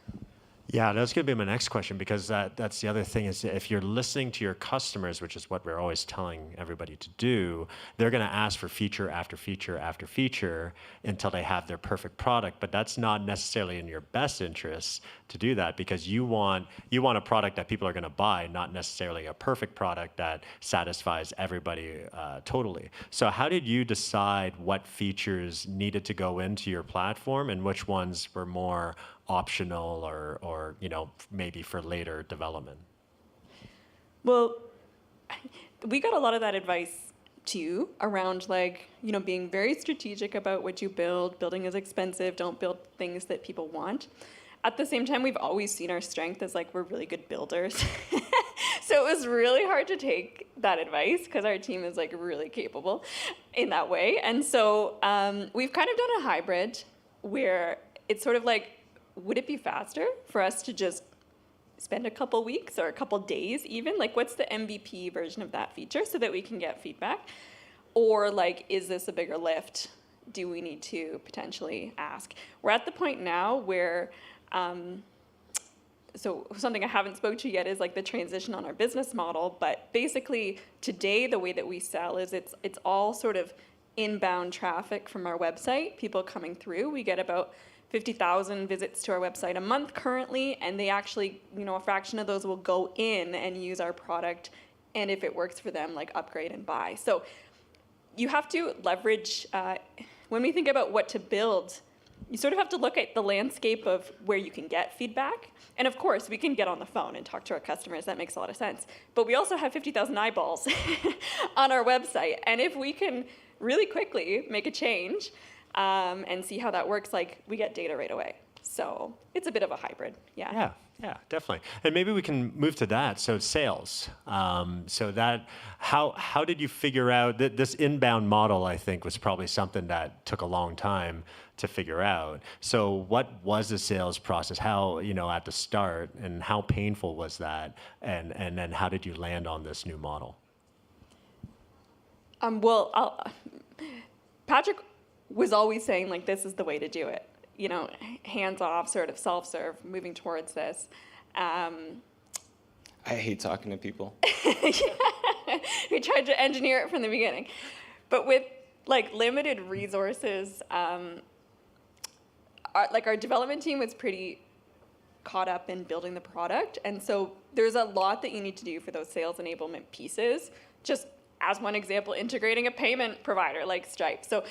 Yeah, that's going to be my next question, because that's the other thing, is if you're listening to your customers, which is what we're always telling everybody to do, they're going to ask for feature after feature after feature until they have their perfect product. But that's not necessarily in your best interest to do that, because you want a product that people are going to buy, not necessarily a perfect product that satisfies everybody totally. So how did you decide what features needed to go into your platform and which ones were more optional or maybe for later development? Well, we got a lot of that advice too around being very strategic about what you build. Building is expensive. Don't build things that people want. At the same time, we've always seen our strength as we're really good builders. So it was really hard to take that advice because our team is really capable in that way. And so we've kind of done a hybrid where it's sort of would it be faster for us to just spend a couple weeks or a couple days even? What's the MVP version of that feature so that we can get feedback? Or is this a bigger lift? Do we need to potentially ask? We're at the point now where, so something I haven't spoke to yet is the transition on our business model. But basically today, the way that we sell is it's all sort of inbound traffic from our website, people coming through. We get about 50,000 visits to our website a month currently, and they actually, a fraction of those will go in and use our product, and if it works for them, upgrade and buy. So you have to leverage, when we think about what to build, you sort of have to look at the landscape of where you can get feedback. And of course, we can get on the phone and talk to our customers. That makes a lot of sense. But we also have 50,000 eyeballs on our website. And if we can really quickly make a change, and see how that works, we get data right away. So it's a bit of a hybrid, Yeah, definitely. And maybe we can move to that. So sales. So that, how did you figure out that this inbound model? I think was probably something that took a long time to figure out. So what was the sales process? How, at the start, and how painful was that? And then how did you land on this new model? Patrick was always saying, like, this is the way to do it. Hands off, sort of self-serve, moving towards this. I hate talking to people. We tried to engineer it from the beginning. But with limited resources, our development team was pretty caught up in building the product. And so there's a lot that you need to do for those sales enablement pieces. Just as one example, integrating a payment provider like Stripe. So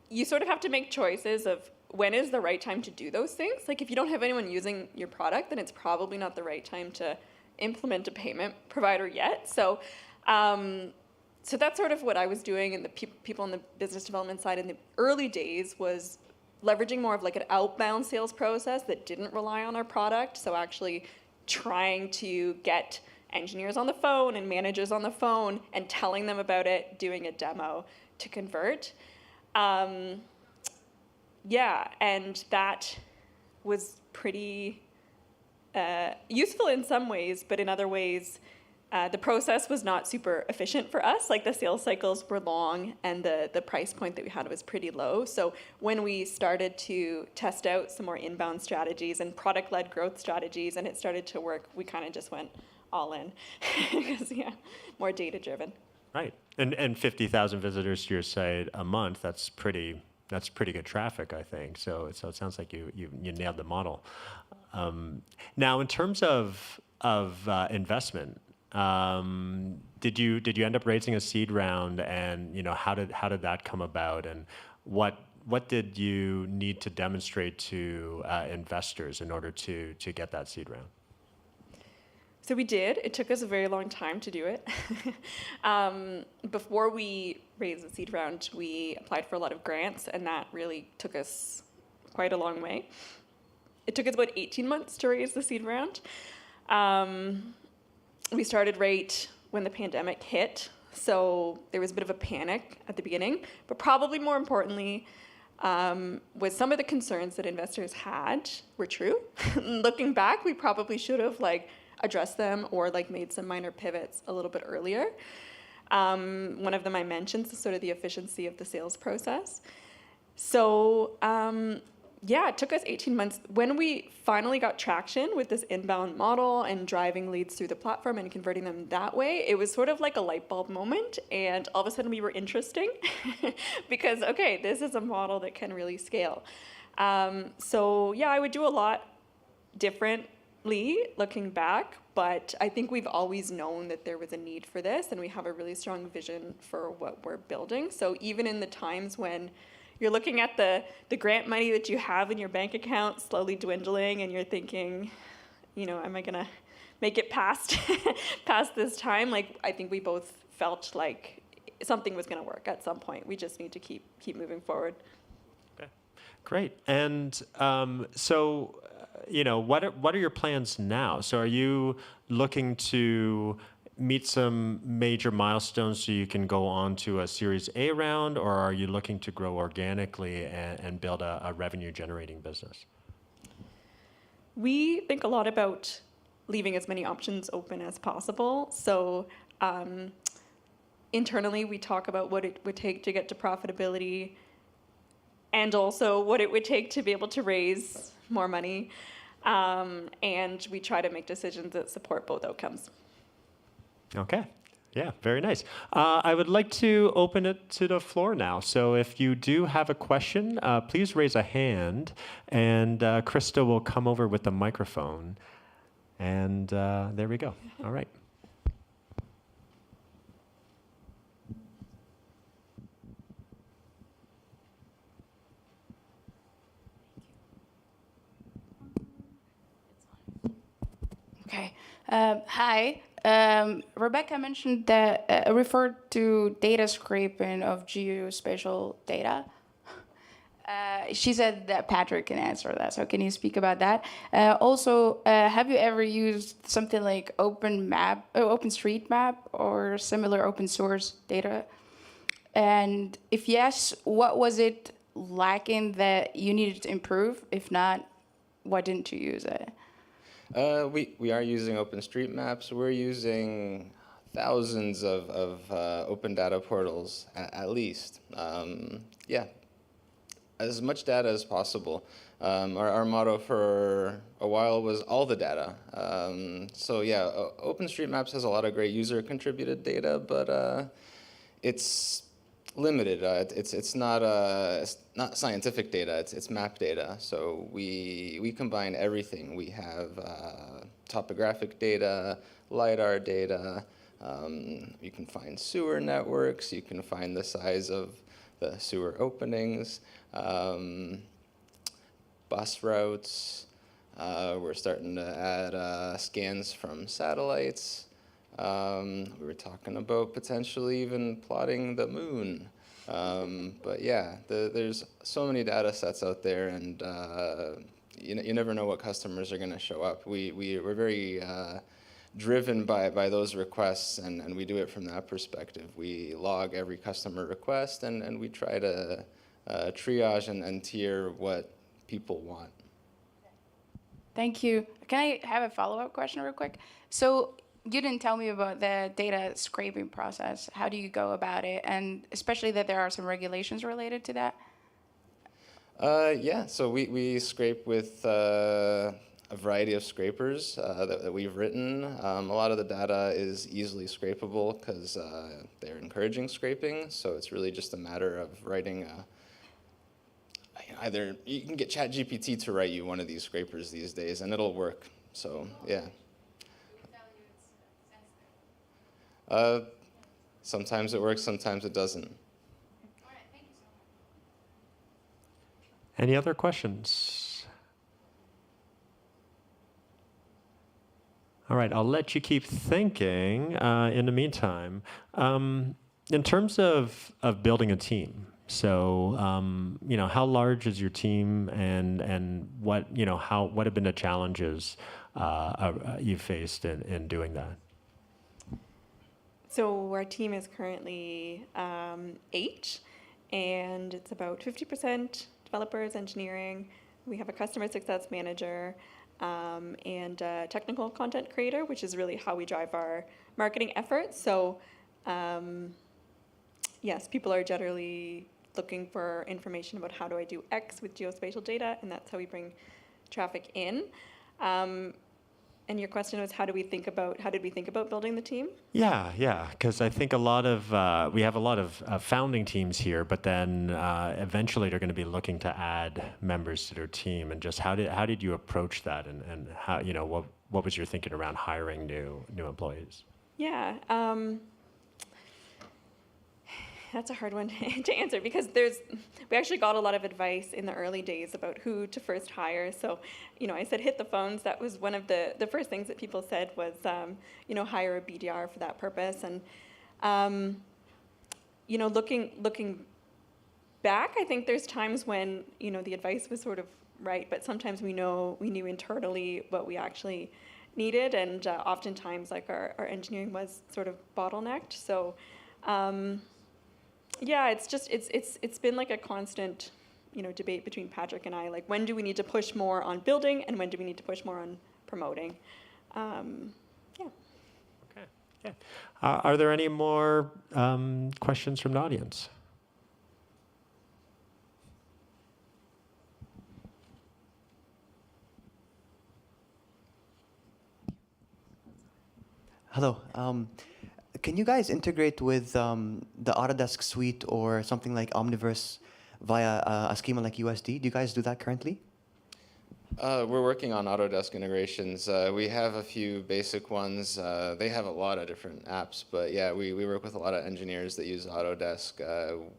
you sort of have to make choices of when is the right time to do those things. Like if you don't have anyone using your product, then it's probably not the right time to implement a payment provider yet. So so that's sort of what I was doing, and the people on the business development side in the early days was leveraging more of an outbound sales process that didn't rely on our product. So actually trying to get engineers on the phone and managers on the phone and telling them about it, doing a demo to convert. And that was pretty useful in some ways, but in other ways, the process was not super efficient for us. Like the sales cycles were long and the price point that we had was pretty low. So when we started to test out some more inbound strategies and product-led growth strategies and it started to work, we kind of just went all in because, more data-driven. Right. And 50,000 visitors to your site a month, that's pretty good traffic, I think. So it sounds like you nailed the model. Now, in terms of investment, did you end up raising a seed round, and how did that come about, and what did you need to demonstrate to investors in order to get that seed round? So we did. It took us a very long time to do it. Before we raised the seed round, we applied for a lot of grants, and that really took us quite a long way. It took us about 18 months to raise the seed round. We started right when the pandemic hit, so there was a bit of a panic at the beginning, but probably more importantly, was some of the concerns that investors had were true. Looking back, we probably should have addressed them or made some minor pivots a little bit earlier. One of them I mentioned is sort of the efficiency of the sales process. So it took us 18 months. When we finally got traction with this inbound model and driving leads through the platform and converting them that way, it was sort of like a light bulb moment. And all of a sudden we were interesting because, okay, this is a model that can really scale. I would do a lot differently looking back, but I think we've always known that there was a need for this, and we have a really strong vision for what we're building. So even in the times when you're looking at the grant money that you have in your bank account slowly dwindling, and you're thinking, am I gonna make it past this time? I think we both felt like something was gonna work at some point. We just need to keep moving forward. Okay, great. And what are your plans now? So are you looking to meet some major milestones so you can go on to a Series A round, or are you looking to grow organically and build a revenue-generating business? We think a lot about leaving as many options open as possible. So internally, we talk about what it would take to get to profitability and also what it would take to be able to raise more money. And we try to make decisions that support both outcomes. Okay. Yeah, very nice. I would like to open it to the floor now. So if you do have a question, please raise a hand, and Krista will come over with the microphone. And there we go. All right. Okay. Hi. Rebecca mentioned that referred to data scraping of geospatial data. She said that Patrick can answer that. So can you speak about that? Also, have you ever used something like OpenStreetMap or similar open source data? And if yes, what was it lacking that you needed to improve? If not, why didn't you use it? We are using OpenStreetMaps. We're using thousands of open data portals at least. Yeah, as much data as possible. Our motto for a while was all the data. So yeah, OpenStreetMaps has a lot of great user contributed data, but it's limited. It's not scientific data. It's map data. So we combine everything. We have topographic data, LiDAR data. You can find sewer networks. You can find the size of the sewer openings, bus routes. We're starting to add scans from satellites. We were talking about potentially even plotting the moon. But yeah, there's so many data sets out there, and you never know what customers are going to show up. We're very driven by those requests, and we do it from that perspective. We log every customer request, and we try to triage and tier what people want. Thank you. Can I have a follow-up question real quick? So you didn't tell me about the data scraping process. How do you go about it? And especially that there are some regulations related to that? Yeah, so we scrape with a variety of scrapers that we've written. A lot of the data is easily scrapable because they're encouraging scraping. So it's really just a matter of writing either you can get ChatGPT to write you one of these scrapers these days, and it'll work. So yeah. Sometimes it works, sometimes it doesn't. Any other questions? All right, I'll let you keep thinking in the meantime. In terms of building a team, so how large is your team, and what what have been the challenges you faced in doing that? So our team is currently 8, and it's about 50% developers, engineering. We have a customer success manager and a technical content creator, which is really how we drive our marketing efforts. So yes, people are generally looking for information about how do I do X with geospatial data, and that's how we bring traffic in. And your question was, how did we think about building the team? Yeah, because I think we have a lot of founding teams here, but then eventually they're going to be looking to add members to their team. And just how did you approach that, and how what was your thinking around hiring new employees? Yeah, that's a hard one to answer because we actually got a lot of advice in the early days about who to first hire. So, I said hit the phones. That was one of the first things that people said was, hire a BDR for that purpose. And, looking back, I think there's times when, the advice was sort of right, but sometimes we knew internally what we actually needed, and oftentimes like our engineering was sort of bottlenecked. So. Yeah, it's been like a constant, debate between Patrick and I. Like, when do we need to push more on building, and when do we need to push more on promoting? Yeah. Okay. Yeah. Are there any more questions from the audience? Hello. Can you guys integrate with the Autodesk suite or something like Omniverse via a schema like USD? Do you guys do that currently? We're working on Autodesk integrations. We have a few basic ones. They have a lot of different apps, but yeah, we work with a lot of engineers that use Autodesk.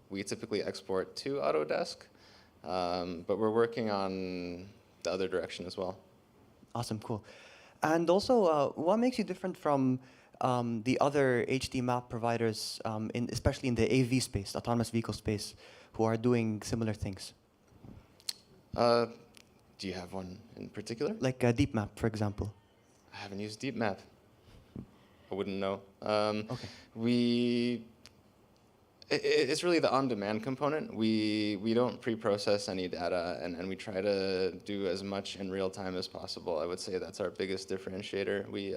We typically export to Autodesk, but we're working on the other direction as well. Awesome, cool. And also, what makes you different from the other HD map providers, especially in the AV space, autonomous vehicle space, who are doing similar things? Do you have one in particular? Like a deep map, for example. I haven't used Deep Map. I wouldn't know. Okay. It's really the on-demand component. We don't pre-process any data, and we try to do as much in real time as possible. I would say that's our biggest differentiator. We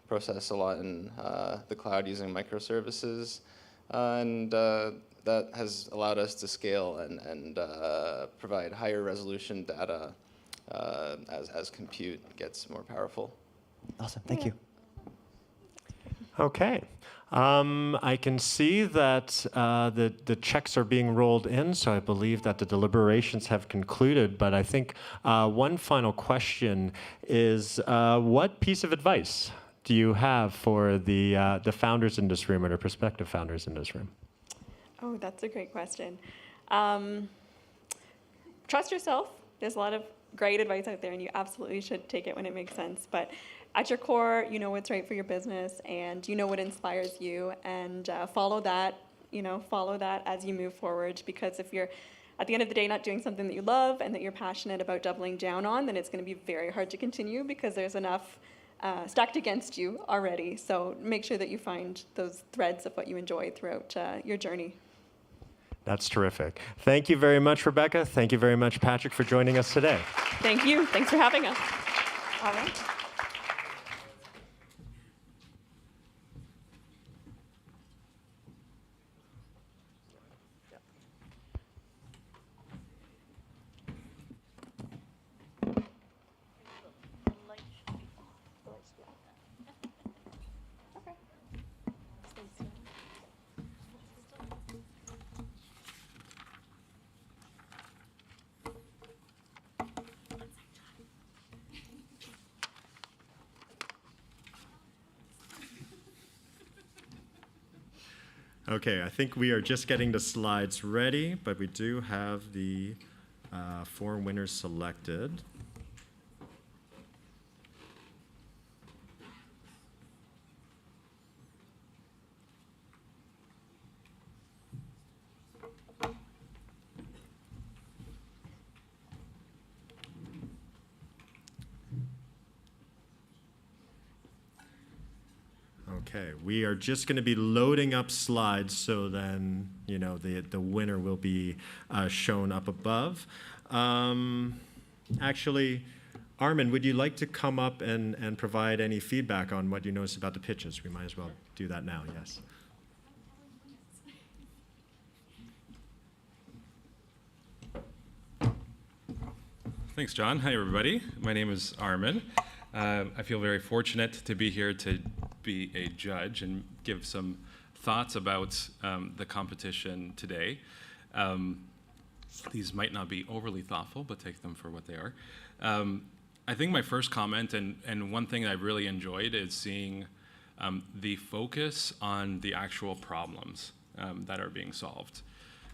process a lot in the cloud using microservices, and that has allowed us to scale and provide higher resolution data as compute gets more powerful. Awesome, thank you. Okay. I can see that the checks are being rolled in, so I believe that the deliberations have concluded. But I think one final question is, what piece of advice do you have for the founders in this room or the prospective founders in this room? Oh, that's a great question. Trust yourself. There's a lot of great advice out there, and you absolutely should take it when it makes sense. But at your core, you know what's right for your business, and you know what inspires you, and follow that. Follow that as you move forward. Because if you're, at the end of the day, not doing something that you love and that you're passionate about doubling down on, then it's going to be very hard to continue because there's enough stacked against you already. So make sure that you find those threads of what you enjoy throughout your journey. That's terrific. Thank you very much, Rebecca. Thank you very much, Patrick, for joining us today. Thank you. Thanks for having us. All right. Okay, I think we are just getting the slides ready, but we do have the 4 winners selected. Okay, we are just going to be loading up slides, so then the winner will be shown up above. Actually, Armin, would you like to come up and provide any feedback on what you noticed about the pitches? We might as well do that now. Yes. Thanks, John. Hi, everybody. My name is Armin. I feel very fortunate to be here to be a judge and give some thoughts about the competition today. These might not be overly thoughtful, but take them for what they are. I think my first comment, and one thing that I really enjoyed, is seeing the focus on the actual problems that are being solved.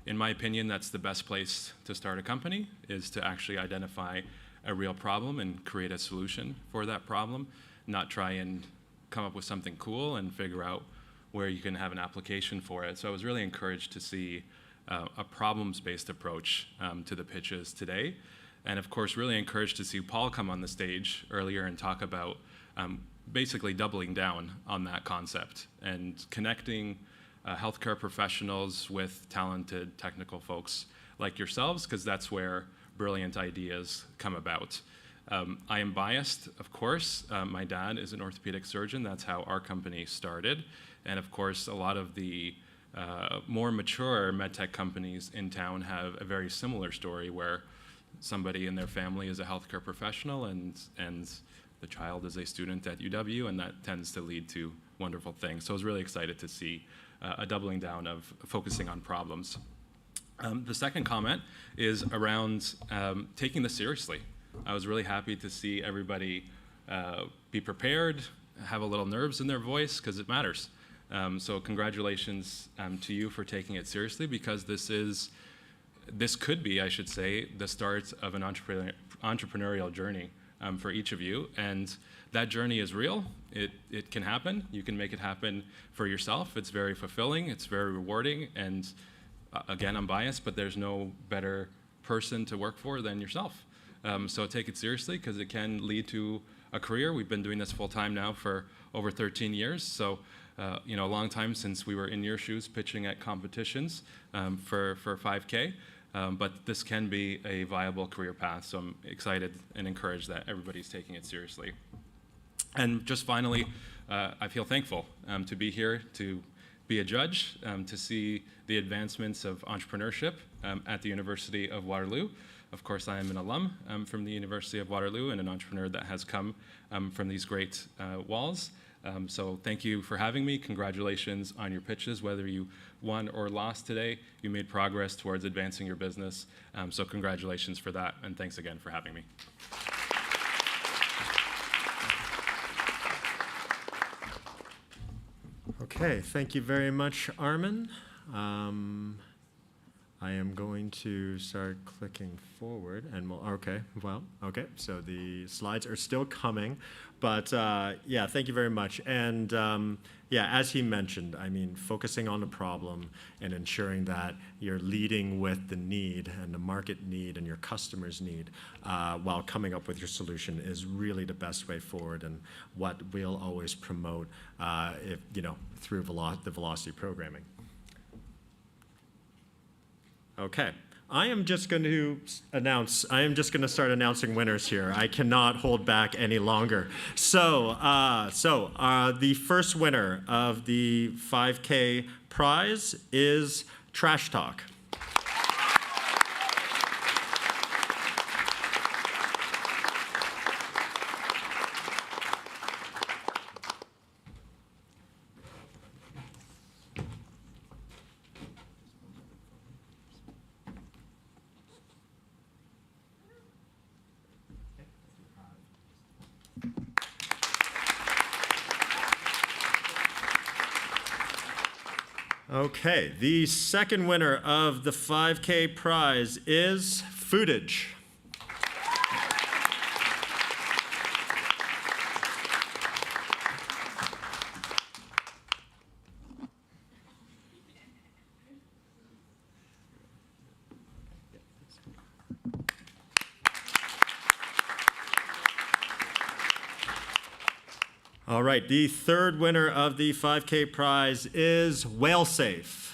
In my opinion, that's the best place to start a company, is to actually identify a real problem and create a solution for that problem, not try and come up with something cool and figure out where you can have an application for it. So I was really encouraged to see a problems-based approach to the pitches today. And of course, really encouraged to see Paul come on the stage earlier and talk about basically doubling down on that concept and connecting healthcare professionals with talented technical folks like yourselves, because that's where brilliant ideas come about. I am biased, of course. My dad is an orthopedic surgeon. That's how our company started. And of course, a lot of the more mature medtech companies in town have a very similar story where somebody in their family is a healthcare professional and the child is a student at UW, and that tends to lead to wonderful things. So I was really excited to see a doubling down of focusing on problems. The second comment is around taking this seriously. I was really happy to see everybody be prepared, have a little nerves in their voice, because it matters. So congratulations to you for taking it seriously, because this could be, I should say, the start of an entrepreneurial journey for each of you. And that journey is real. It can happen. You can make it happen for yourself. It's very fulfilling. It's very rewarding. And again, I'm biased, but there's no better person to work for than yourself. So take it seriously because it can lead to a career. We've been doing this full time now for over 13 years. So, a long time since we were in your shoes pitching at competitions for 5K. But this can be a viable career path. So I'm excited and encouraged that everybody's taking it seriously. And just finally, I feel thankful to be here, to be a judge, to see the advancements of entrepreneurship at the University of Waterloo. Of course, I am an alum from the University of Waterloo and an entrepreneur that has come from these great walls. So thank you for having me. Congratulations on your pitches. Whether you won or lost today, you made progress towards advancing your business. So congratulations for that, and thanks again for having me. Okay, thank you very much, Armin. I am going to start clicking forward, and okay, so the slides are still coming, but yeah, thank you very much. And yeah, as he mentioned, I mean, focusing on the problem and ensuring that you're leading with the need and the market need and your customers' need while coming up with your solution is really the best way forward, and what we'll always promote through the velocity programming. Okay, I am just going to start announcing winners here. I cannot hold back any longer. So the first winner of the 5K prize is Trash Talk. Okay, the second winner of the 5K prize is Foodage. All right, the third winner of the 5K prize is WhaleSafe.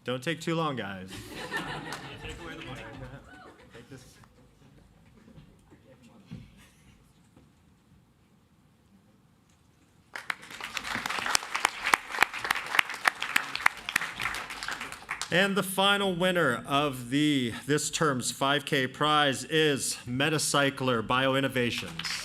Don't take too long, guys. Take away the money. Take this. And the final winner of this term's 5K prize is Metacycler Bio Innovations.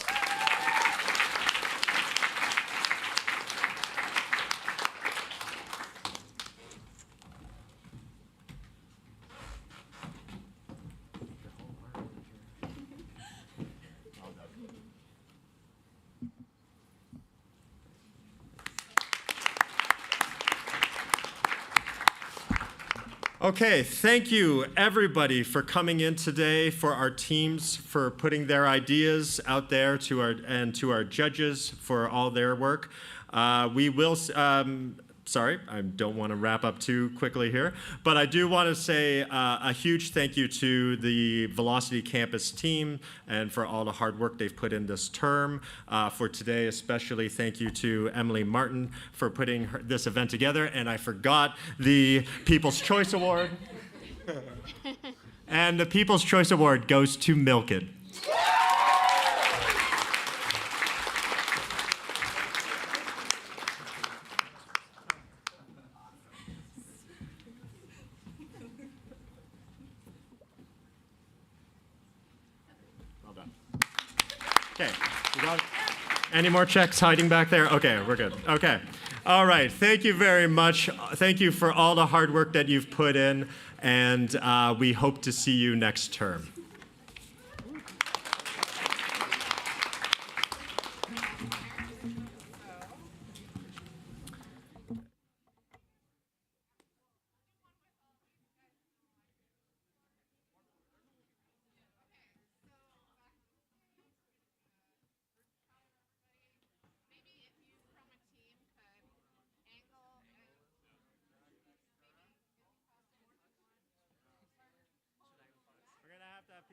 Okay, thank you everybody for coming in today, for our teams for putting their ideas out there, to our judges for all their work. We will. Sorry, I don't want to wrap up too quickly here, but I do want to say a huge thank you to the Velocity Campus team and for all the hard work they've put in this term. For today, especially thank you to Emily Martin for putting this event together, and I forgot the People's Choice Award. And the People's Choice Award goes to Milk It. Okay, we got any more checks hiding back there? Okay, we're good. Okay. All right, thank you very much. Thank you for all the hard work that you've put in, and we hope to see you next term.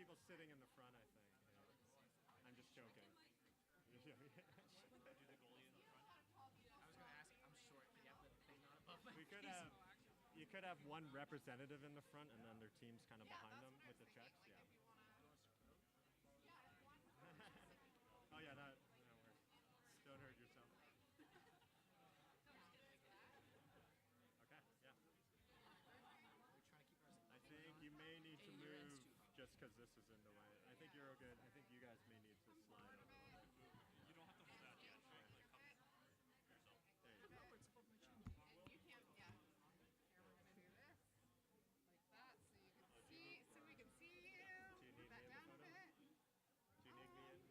people sitting in the front, I think. Yeah. I'm just joking. Do the goalie in the front. I was going to ask, I'm short. Can you have the thing not above my We could face? have, you could have one representative in the front and then their team's kind of behind them with the checks. Yeah. Oh yeah, that works. Don't hurt yourself. Okay, yeah. We're trying to keep our I think you may need to move just because this is in the way. I think you're good. I think you guys may need to slide over a little bit. You don't have to hold out the edge. Like, come yourself. There you go. No, it's above my chin. You can't, yeah. Here, we're gonna do this, like that, so you can see, so we can see you. Do you need Put that me in the down a photo? bit. Do you need me in?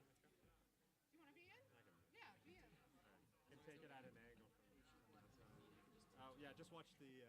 Do you want to be in? I can move. Yeah, be in. All right. Can take it at an angle from that side. Oh yeah, just watch the